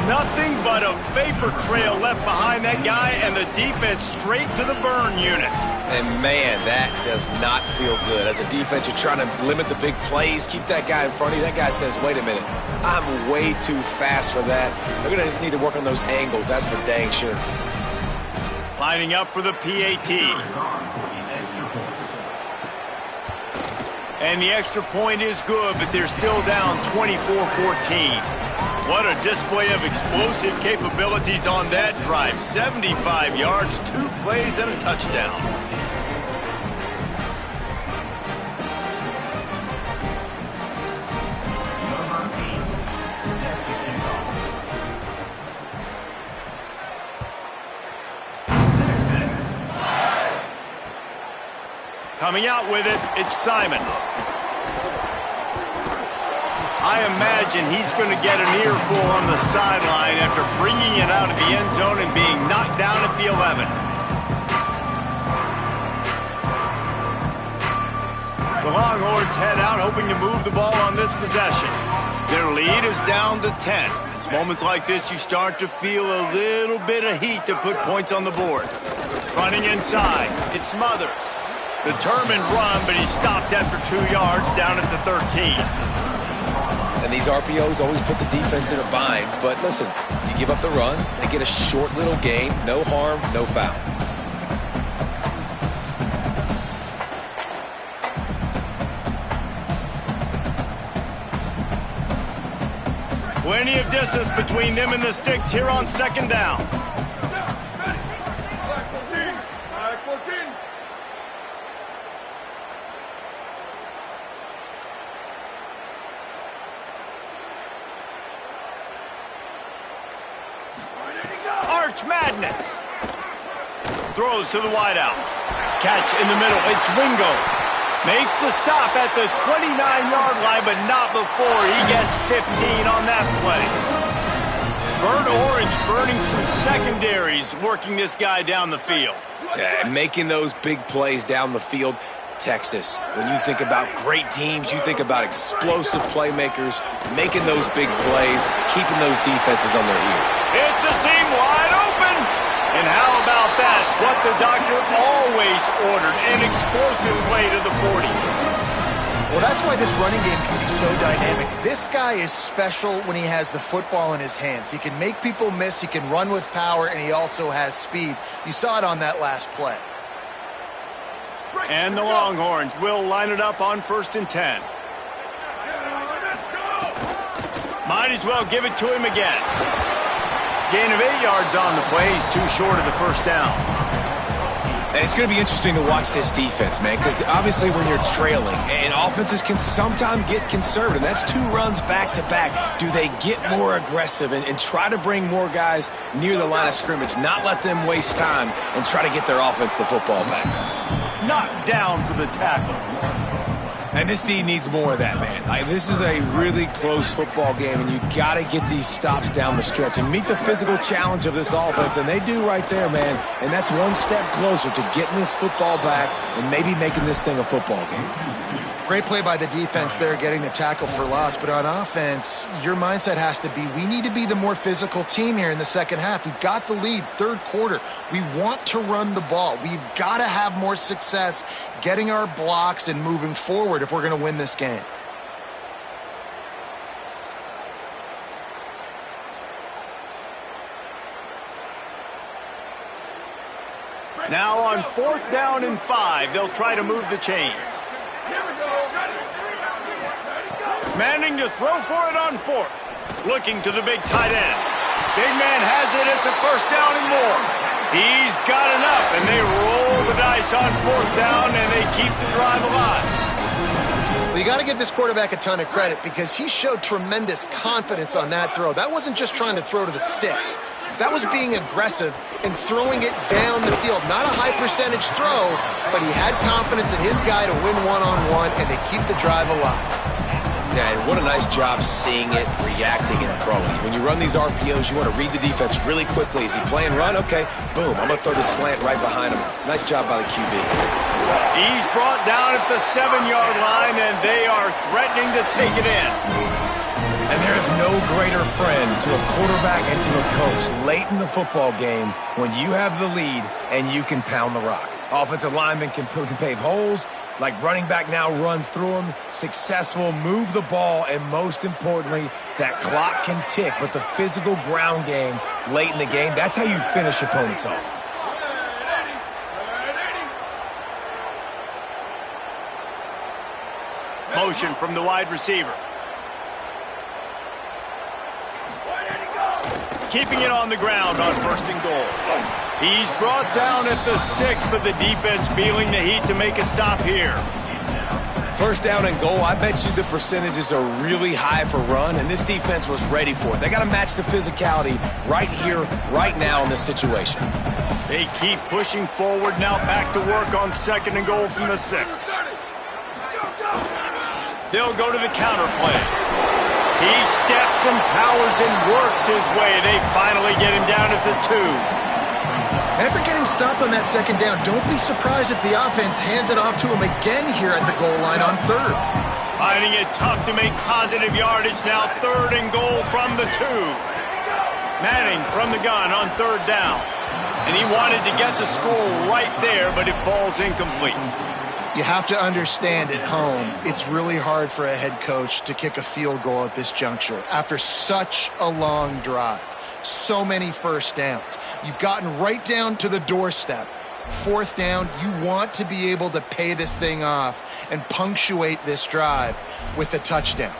Nothing but a vapor trail left behind that guy, and the defense straight to the burn unit. And, man, that does not feel good. As a defense, you're trying to limit the big plays, keep that guy in front of you. That guy says, wait a minute, I'm way too fast for that. They're going to need to work on those angles. That's for dang sure. Lining up for the PAT. And the extra point is good, but they're still down 24-14. What a display of explosive capabilities on that drive. 75 yards, 2 plays, and a touchdown. Coming out with it, it's Simon. I imagine he's going to get an earful on the sideline after bringing it out of the end zone and being knocked down at the 11. The Longhorns head out hoping to move the ball on this possession. Their lead is down to 10. It's moments like this you start to feel a little bit of heat to put points on the board. Running inside, it's Smothers. Determined run, but he stopped after 2 yards down at the 13. And these RPOs always put the defense in a bind. But listen, you give up the run, they get a short little gain, no harm, no foul. Plenty of distance between them and the sticks here on second down. Black 14. Black 14. Arch Madness. Throws to the wideout. Catch in the middle. It's Wingo. Makes the stop at the 29-yard line, but not before he gets 15 on that play. Burnt Orange burning some secondaries, working this guy down the field. Yeah, and making those big plays down the field. Texas, when you think about great teams, you think about explosive playmakers, making those big plays, keeping those defenses on their heels. It's a seam wide open. And how about that? What the doctor always ordered, an explosive play to the 40. Well, that's why this running game can be so dynamic. This guy is special when he has the football in his hands. He can make people miss, he can run with power, and he also has speed. You saw it on that last play. And the Longhorns will line it up on 1st and 10. Might as well give it to him again. Gain of 8 yards on the play. He's too short of the first down. And it's going to be interesting to watch this defense, man, because obviously when you're trailing, and offenses can sometimes get conservative. That's 2 runs back-to-back. Do they get more aggressive and try to bring more guys near the line of scrimmage, not let them waste time, and try to get their offense the football back? Knocked down for the tackle. And this D needs more of that, man. This is a really close football game, and you got to get these stops down the stretch and meet the physical challenge of this offense, and they do right there, man. And that's one step closer to getting this football back and maybe making this thing a football game. Great play by the defense there, getting the tackle for loss. But on offense, your mindset has to be, we need to be the more physical team here in the second half. We've got the lead, third quarter. We want to run the ball. We've got to have more success getting our blocks and moving forward if we're going to win this game. Now on 4th down and 5, they'll try to move the chains. Manning to throw for it on 4th. Looking to the big tight end. Big man has it. It's a 1st down and more. He's got enough, and they roll the dice on 4th down, and they keep the drive alive. Well, you got to give this quarterback a ton of credit because he showed tremendous confidence on that throw. That wasn't just trying to throw to the sticks. That was being aggressive and throwing it down the field. Not a high percentage throw, but he had confidence in his guy to win one-on-one, and they keep the drive alive. Yeah, and what a nice job seeing it, reacting, and throwing. When you run these RPOs, you want to read the defense really quickly. Is he playing run? Okay, boom, I'm going to throw the slant right behind him. Nice job by the QB. He's brought down at the 7-yard line, and they are threatening to take it in. And there is no greater friend to a quarterback and to a coach late in the football game when you have the lead and you can pound the rock. Offensive linemen can pave holes. Like running back now runs through them, successful, move the ball, and most importantly, that clock can tick. But the physical ground game late in the game, that's how you finish opponents off. Motion from the wide receiver. Keeping it on the ground on 1st and goal. He's brought down at the 6, but the defense feeling the heat to make a stop here. 1st down and goal, I bet you the percentages are really high for run, and this defense was ready for it. They got to match the physicality right here, right now in this situation. They keep pushing forward, now back to work on 2nd and goal from the 6. They'll go to the counter play. He steps and powers and works his way. They finally get him down at the 2. After getting stopped on that 2nd down, don't be surprised if the offense hands it off to him again here at the goal line on 3rd. Finding it tough to make positive yardage now. 3rd and goal from the 2. Manning from the gun on 3rd down. And he wanted to get the score right there, but it falls incomplete. You have to understand at home, it's really hard for a head coach to kick a field goal at this juncture after such a long drive. So many 1st downs. You've gotten right down to the doorstep. 4th down, you want to be able to pay this thing off and punctuate this drive with a touchdown.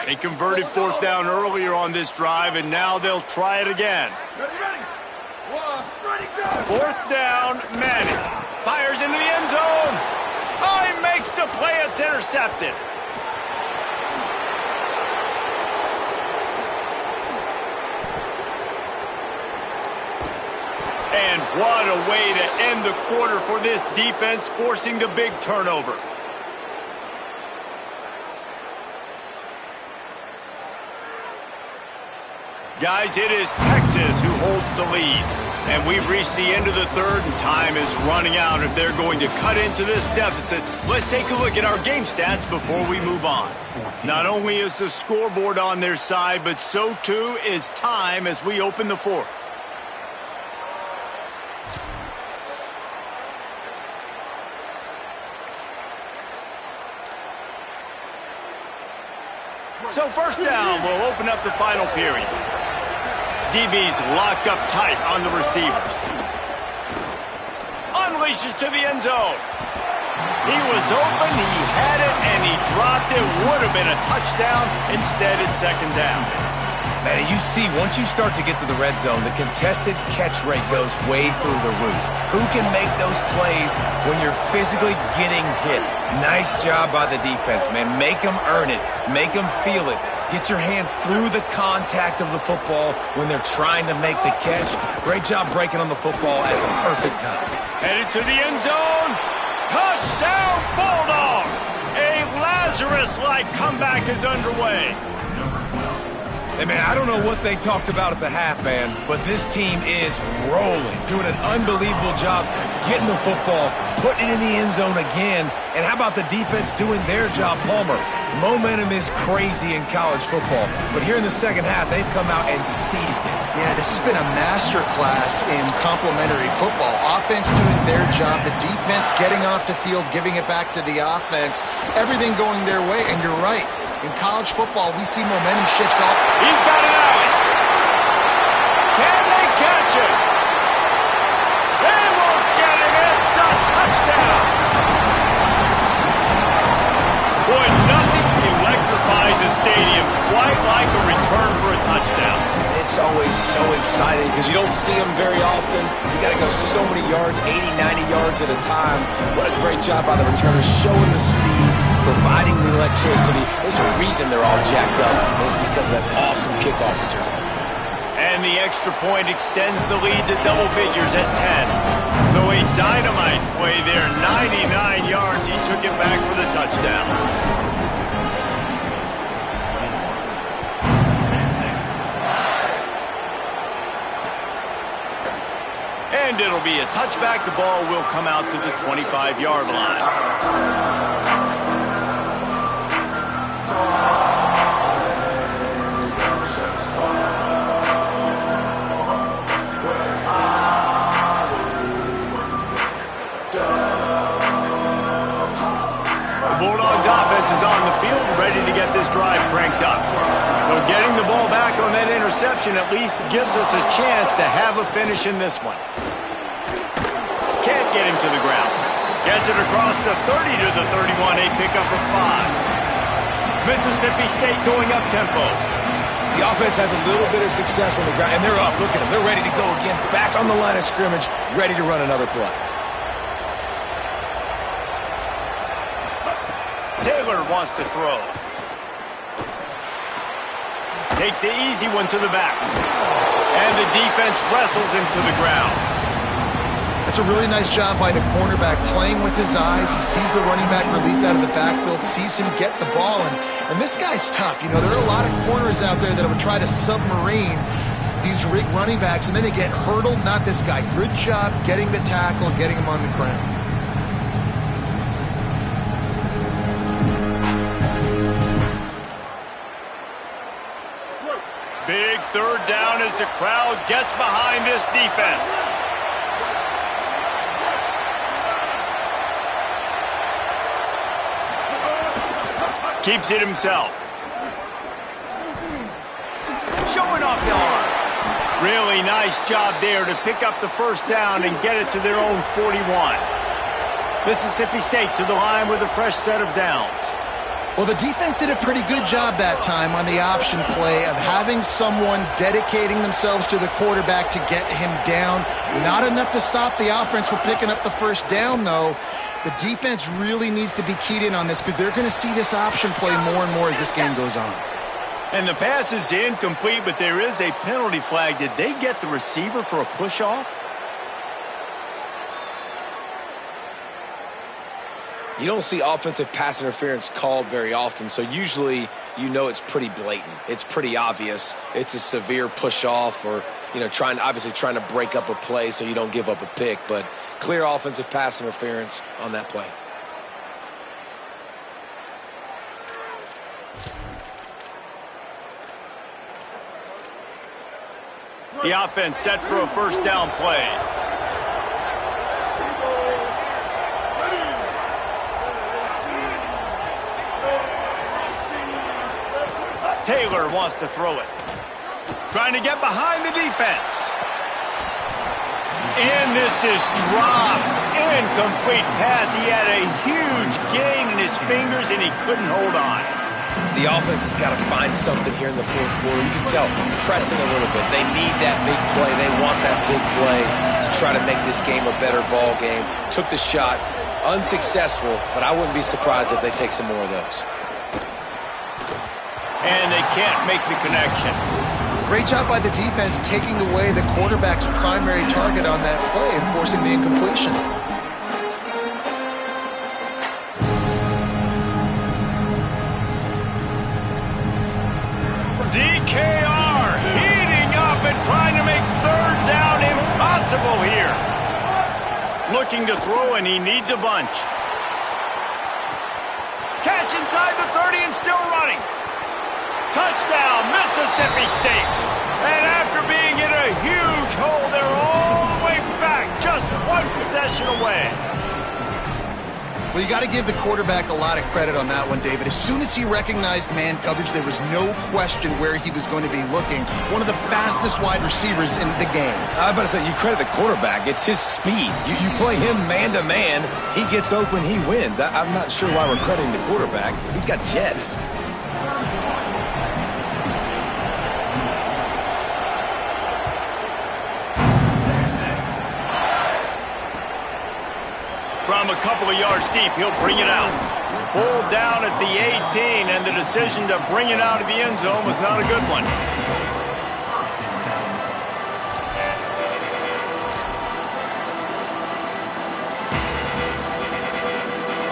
They converted 4th down earlier on this drive, and now they'll try it again. 4th down, Manning. Fires into the end zone. Oh, he makes the play. It's intercepted. And what a way to end the quarter for this defense, forcing the big turnover. Guys, it is Texas who holds the lead. And we've reached the end of the 3rd, and time is running out if they're going to cut into this deficit. Let's take a look at our game stats before we move on. Not only is the scoreboard on their side, but so too is time as we open the 4th. So 1st down will open up the final period. DB's locked up tight on the receivers. Unleashes to the end zone. He was open, he had it, and he dropped it. Would have been a touchdown. Instead, it's 2nd down. Man, you see, once you start to get to the red zone, the contested catch rate goes way through the roof. Who can make those plays when you're physically getting hit? Nice job by the defense, man. Make them earn it. Make them feel it. Get your hands through the contact of the football when they're trying to make the catch. Great job breaking on the football at the perfect time. Headed to the end zone. Touchdown, Bulldogs! A Lazarus-like comeback is underway. Hey, man, I don't know what they talked about at the half, man, but this team is rolling, doing an unbelievable job getting the football, putting it in the end zone again, and how about the defense doing their job, Palmer? Momentum is crazy in college football, but here in the second half, they've come out and seized it. Yeah, this has been a master class in complementary football. Offense doing their job, the defense getting off the field, giving it back to the offense, everything going their way, and you're right. In college football, we see momentum shifts all. He's got it out. Can they catch him? They won't get him. It's a touchdown. Boy, nothing electrifies a stadium quite like a return for a touchdown. It's always so exciting because you don't see them very often. You got to go so many yards, 80, 90 yards at a time. What a great job by the returners, showing the speed, providing the electricity. There's a reason they're all jacked up, and it's because of that awesome kickoff return. And the extra point extends the lead to double figures at 10. So a dynamite play there, 99 yards. He took it back for the touchdown. And it'll be a touchback. The ball will come out to the 25-yard line. Bulldogs offense is on the field, ready to get this drive cranked up. So getting the ball back on that interception at least gives us a chance to have a finish in this one. Can't get him to the ground. Gets it across the 30 to the 31, a pickup of 5. Mississippi State going up tempo. The offense has a little bit of success on the ground, and they're up. Look at them. They're ready to go again, back on the line of scrimmage, ready to run another play. Taylor wants to throw. Takes the easy one to the back. And the defense wrestles him to the ground. That's a really nice job by the cornerback, playing with his eyes. He sees the running back release out of the backfield, sees him get the ball, and this guy's tough. You know, there are a lot of corners out there that would try to submarine these running backs, and then they get hurdled. Not this guy. Good job getting the tackle, getting him on the ground. Big third down as the crowd gets behind this defense. Keeps it himself. Showing off the arms. Really nice job there to pick up the first down and get it to their own 41. Mississippi State to the line with a fresh set of downs. Well, the defense did a pretty good job that time on the option play of having someone dedicating themselves to the quarterback to get him down. Not enough to stop the offense from picking up the first down, though. The defense really needs to be keyed in on this because they're going to see this option play more and more as this game goes on. And the pass is incomplete, but there is a penalty flag. Did they get the receiver for a push-off? You don't see offensive pass interference called very often, so usually you know it's pretty blatant. It's pretty obvious. It's a severe push-off or, you know, obviously trying to break up a play so you don't give up a pick, but clear offensive pass interference on that play. The offense set for a first down play. Taylor wants to throw it. Trying to get behind the defense. And this is dropped. Incomplete pass. He had a huge gain in his fingers, and he couldn't hold on. The The offense has got to find something here in the fourth quarter. You can tell, pressing a little bit. They need that big play. They want that big play to try to make this game a better ball game. Took the shot, unsuccessful, but I wouldn't be surprised if they take some more of those. And they can't make the connection. Great job by the defense taking away the quarterback's primary target on that play and forcing the incompletion. DKR heating up and trying to make third down impossible here. Looking to throw, and he needs a bunch. Catch inside the 30 and still running. Touchdown, Mississippi State. And after being in a huge hole, they're all the way back, just one possession away. Well, you got to give the quarterback a lot of credit on that one, David. As soon as he recognized man coverage, there was no question where he was going to be looking. One of the fastest wide receivers in the game. I was about to say, you credit the quarterback. It's his speed. You play him man-to-man, he gets open, he wins. I'm not sure why we're crediting the quarterback. He's got jets. From a couple of yards deep, he'll bring it out. Pulled down at the 18, and the decision to bring it out of the end zone was not a good one.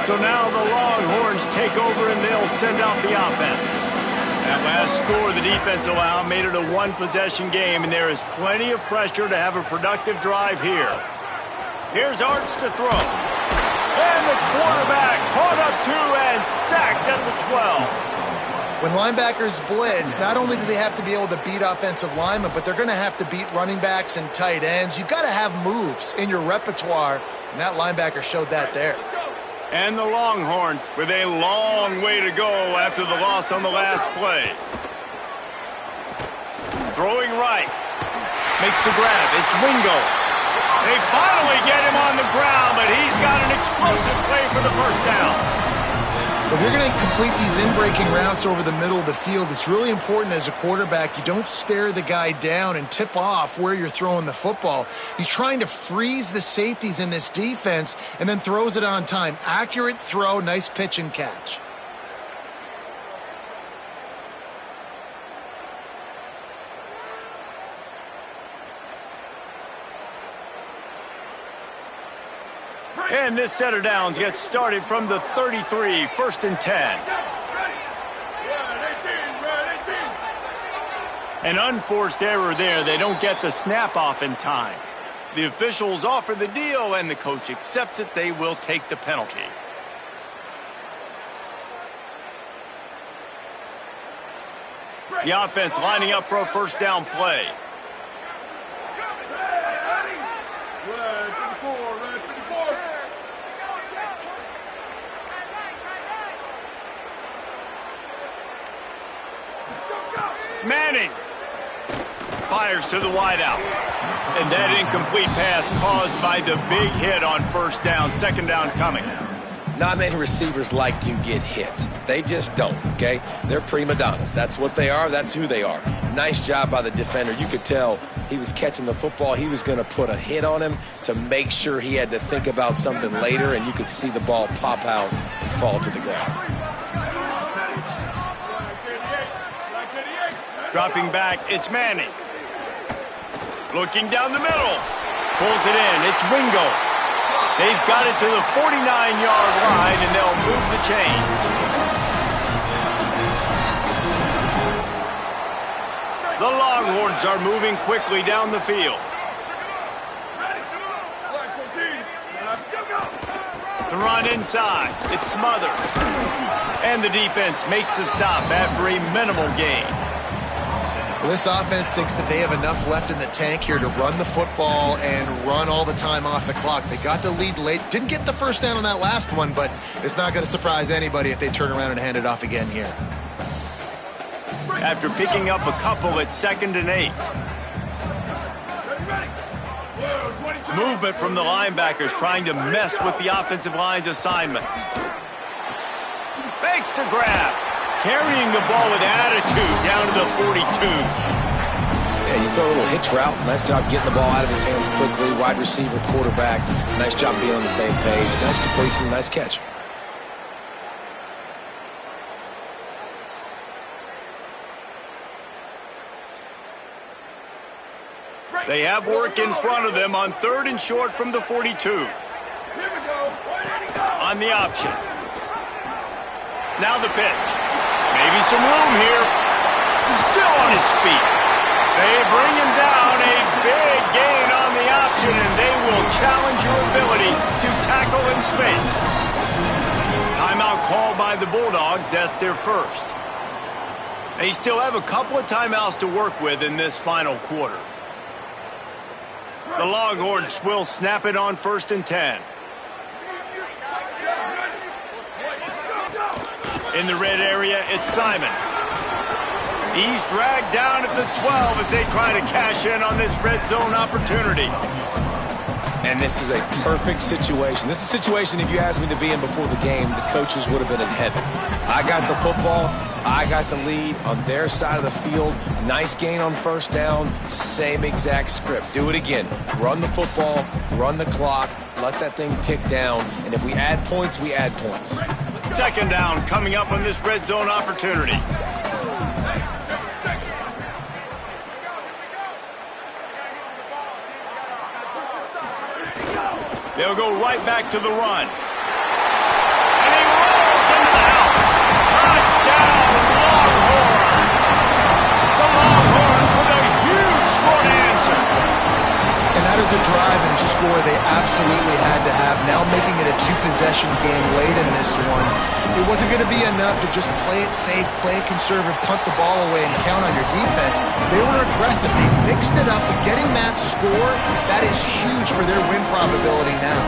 So now the Longhorns take over, and they'll send out the offense. That last score the defense allowed made it a one-possession game, and there is plenty of pressure to have a productive drive here. Here's Arts to throw. And the quarterback caught up two and sacked at the 12. When linebackers blitz, not only do they have to be able to beat offensive linemen, but they're going to have to beat running backs and tight ends. You've got to have moves in your repertoire, and that linebacker showed that there. And the Longhorns with a long way to go after the loss on the last play. Throwing right. Makes the grab. It's Wingo. They finally get him on the ground, but he's got an explosive play for the first down. If you're going to complete these in-breaking routes over the middle of the field, it's really important as a quarterback you don't stare the guy down and tip off where you're throwing the football. He's trying to freeze the safeties in this defense and then throws it on time. Accurate throw, nice pitch and catch. And this set of downs gets started from the 33, 1st and 10. An unforced error there. They don't get the snap off in time. The officials offer the deal, and the coach accepts it. They will take the penalty. The offense lining up for a first down play. Manning fires to the wideout. And that incomplete pass caused by the big hit on first down. Second down coming. Not many receivers like to get hit. They just don't, okay? They're prima donnas. That's what they are. That's who they are. Nice job by the defender. You could tell he was catching the football. He was going to put a hit on him to make sure he had to think about something later, and you could see the ball pop out and fall to the ground. Dropping back, it's Manning. Looking down the middle. Pulls it in, it's Wingo. They've got it to the 49-yard line, and they'll move the chains. The Longhorns are moving quickly down the field. The run inside, it's Smothers. And the defense makes the stop after a minimal gain. Well, this offense thinks that they have enough left in the tank here to run the football and run all the time off the clock. They got the lead late. Didn't get the first down on that last one, but it's not going to surprise anybody if they turn around and hand it off again here. After picking up a couple at 2nd and 8. Movement from the linebackers trying to mess with the offensive line's assignments. Makes the grab. Carrying the ball with attitude down to the 42. Yeah, you throw a little hitch route. Nice job getting the ball out of his hands quickly. Wide receiver, quarterback. Nice job being on the same page. Nice completion, nice catch. They have work in front of them on 3rd and short from the 42. Here we go. On the option. Now the pitch. Maybe some room here. He's still on his feet. They bring him down. A big gain on the option, and they will challenge your ability to tackle in space. Timeout called by the Bulldogs. That's their first. They still have a couple of timeouts to work with in this final quarter. The Longhorns will snap it on 1st and 10. In the red area, it's Simon. He's dragged down at the 12 as they try to cash in on this red zone opportunity. And this is a perfect situation. This is a situation, if you asked me to be in before the game, the coaches would have been in heaven. I got the football. I got the lead on their side of the field. Nice gain on 1st down. Same exact script. Do it again. Run the football. Run the clock. Let that thing tick down. And if we add points, we add points. 2nd down coming up on this red zone opportunity. They'll go right back to the run. And he rolls into the house. Touchdown, Longhorn. The Longhorns with a huge score to answer. And that is a drive and a score they absolutely had to have. Now making it a 2-possession game late in this one. It wasn't going to be enough to just play it safe, play it conservative, punt the ball away, and count on your defense. They were aggressive. They mixed it up, but getting that score, that is huge for their win probability now.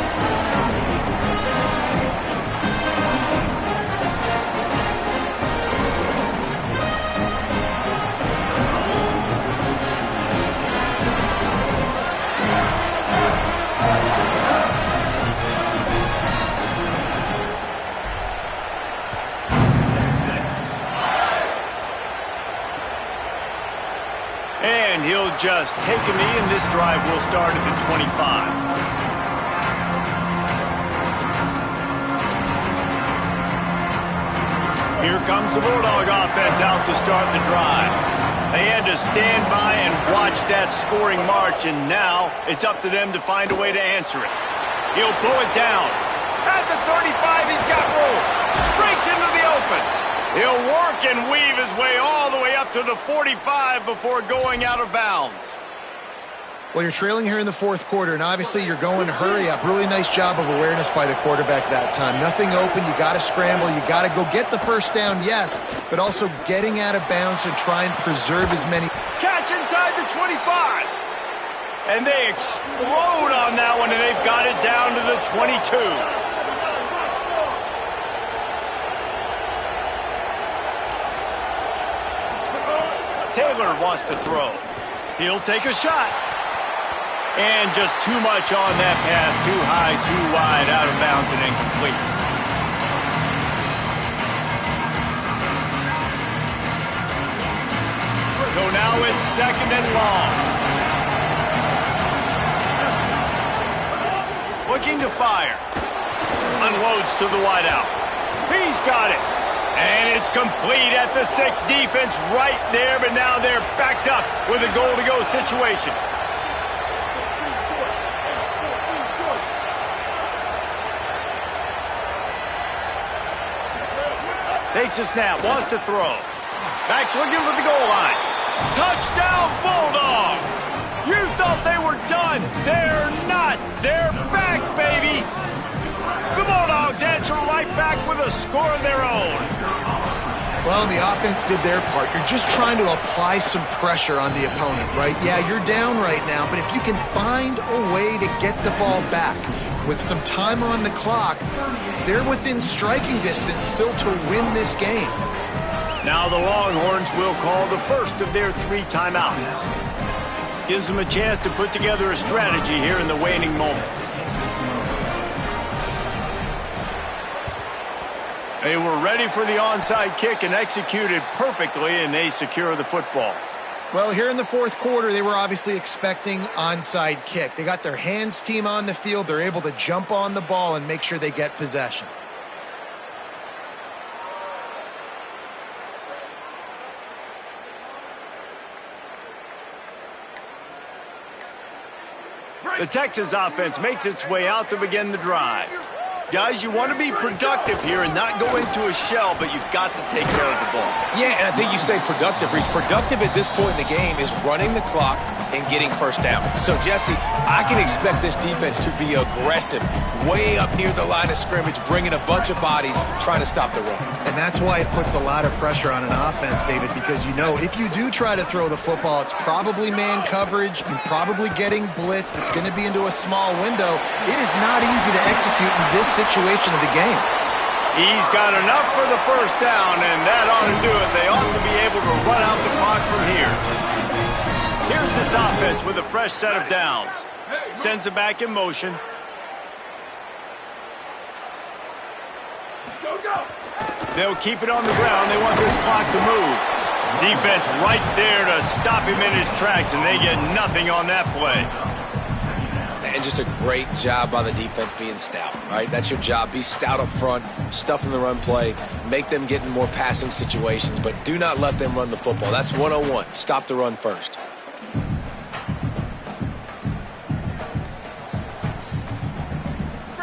And he'll just take a knee, and this drive will start at the 25. Here comes the Bulldog offense out to start the drive. They had to stand by and watch that scoring march, and now it's up to them to find a way to answer it. He'll pull it down. At the 35, he's got room. Breaks into the open. He'll work and weave his way all the way up to the 45 before going out of bounds. Well, you're trailing here in the 4th quarter, and obviously you're going to hurry up. Really nice job of awareness by the quarterback that time. Nothing open. You got to scramble. You got to go get the 1st down, yes, but also getting out of bounds to try and preserve as many. Catch inside the 25. And they explode on that one, and they've got it down to the 22. Taylor wants to throw. He'll take a shot. And just too much on that pass. Too high, too wide, out of bounds, and incomplete. So now it's 2nd and long. Looking to fire. Unloads to the wideout. He's got it. And it's complete at the 6. Defense right there, but now they're backed up with a goal-to-go situation. Takes a snap, wants to throw. Back's looking for the goal line. Touchdown, Bulldogs! You thought they were done. They're not. They're back, baby. The Bulldogs answer right back with a score of their own. Well, the offense did their part. You're just trying to apply some pressure on the opponent, right? Yeah, you're down right now, but if you can find a way to get the ball back with some time on the clock, they're within striking distance still to win this game. Now the Longhorns will call the first of their 3 timeouts. Gives them a chance to put together a strategy here in the waning moments. They were ready for the onside kick and executed perfectly, and they secure the football. Well, here in the fourth quarter, they were obviously expecting onside kick. They got their hands team on the field. They're able to jump on the ball and make sure they get possession. The Texas offense makes its way out to begin the drive. Guys, you want to be productive here and not go into a shell, but you've got to take care of the ball. Yeah, and I think you say productive. Reese, productive at this point in the game is running the clock and getting first down. So, Jesse, I can expect this defense to be aggressive, way up near the line of scrimmage, bringing a bunch of bodies, trying to stop the run. And that's why it puts a lot of pressure on an offense, David, because you know if you do try to throw the football, it's probably man coverage. You're probably getting blitzed. It's going to be into a small window. It is not easy to execute in this situation of the game. He's got enough for the first down, and that ought to do it. They ought to be able to run out the clock from here. Here's this offense with a fresh set of downs. Sends it back in motion. They'll keep it on the ground. They want this clock to move. Defense right there to stop him in his tracks, and they get nothing on that play. And just a great job by the defense being stout, right? That's your job. Be stout up front, stuff in the run play, make them get in more passing situations, but do not let them run the football. That's 101. Stop the run first.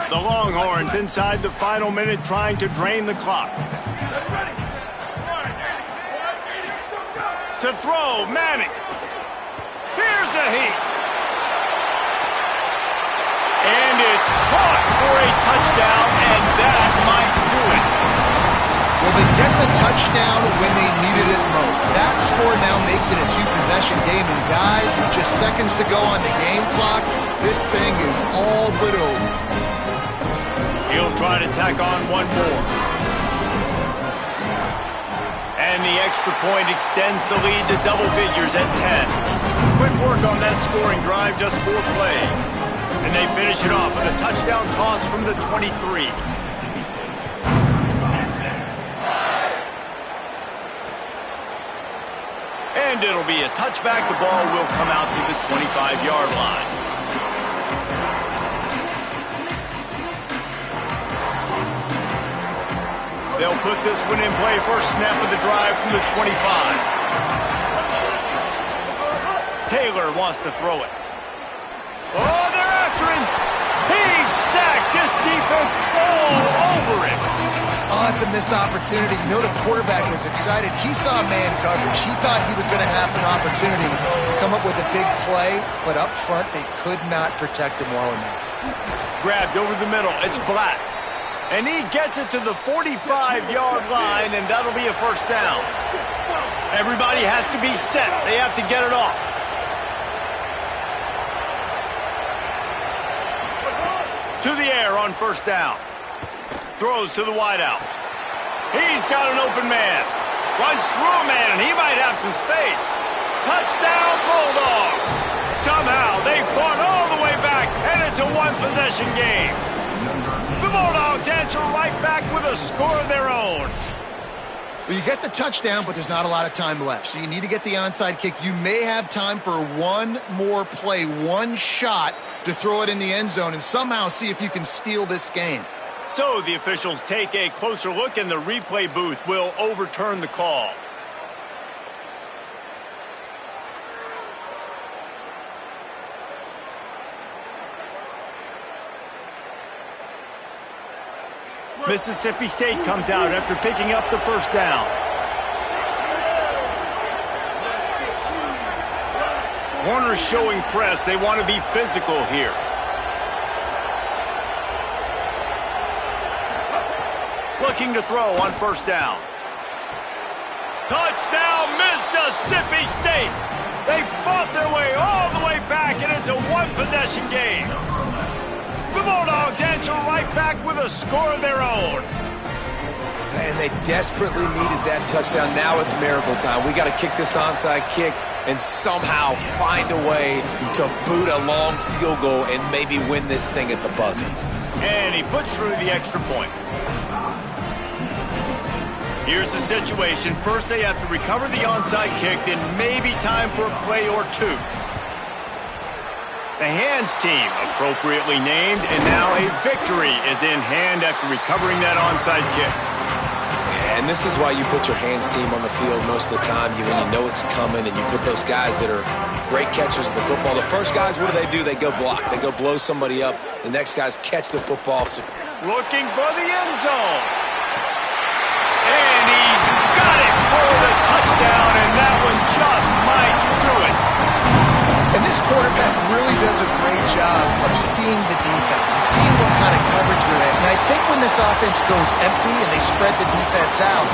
The Longhorns inside the final minute trying to drain the clock. To throw, Manning. Here's a heat. And it's caught for a touchdown, and that might do it. Well, they get the touchdown when they needed it most. That score now makes it a two-possession game, and guys, with just seconds to go on the game clock, this thing is all but over. He'll try to tack on one more. And the extra point extends the lead to double figures at 10. Quick work on that scoring drive, just 4 plays. And they finish it off with a touchdown toss from the 23. And it'll be a touchback. The ball will come out to the 25-yard line. They'll put this one in play. First snap of the drive from the 25. Taylor wants to throw it. Oh, they're after him. He's sacked. This defense all over him. Oh, it's a missed opportunity. You know the quarterback was excited. He saw man coverage. He thought he was going to have an opportunity to come up with a big play, but up front they could not protect him well enough. Grabbed over the middle. It's Black. And he gets it to the 45-yard line, and that'll be a first down. Everybody has to be set. They have to get it off. To the air on first down. Throws to the wideout. He's got an open man. Runs through a man, and he might have some space. Touchdown, Bulldogs. Somehow they fought all the way back, and it's a one-possession game. The Bulldogs answer right back with a score of their own. Well, you get the touchdown, but there's not a lot of time left, so you need to get the onside kick. You may have time for one more play, one shot to throw it in the end zone and somehow see if you can steal this game. So the officials take a closer look, and the replay booth will overturn the call. Mississippi State comes out after picking up the first down. Corners showing press. They want to be physical here. Looking to throw on first down. Touchdown, Mississippi State. They fought their way all the way back, and it's a one-possession game. The Bulldogs answer right back with a score of their own. And they desperately needed that touchdown. Now it's miracle time. We got to kick this onside kick and somehow find a way to boot a long field goal and maybe win this thing at the buzzer. And he puts through the extra point. Here's the situation. First, they have to recover the onside kick, then maybe time for a play or two. The hands team appropriately named, and now a victory is in hand after recovering that onside kick. And this is why you put your hands team on the field most of the time when you know it's coming, and you put those guys that are great catchers of the football. The first guys, what do? They go block. They go blow somebody up. The next guys catch the football. Looking for the end zone. And he's got it for the touchdown, and that one just might do it. And this quarterback really does a great job of seeing the defense and seeing what kind of coverage they're in. And I think when this offense goes empty and they spread the defense out,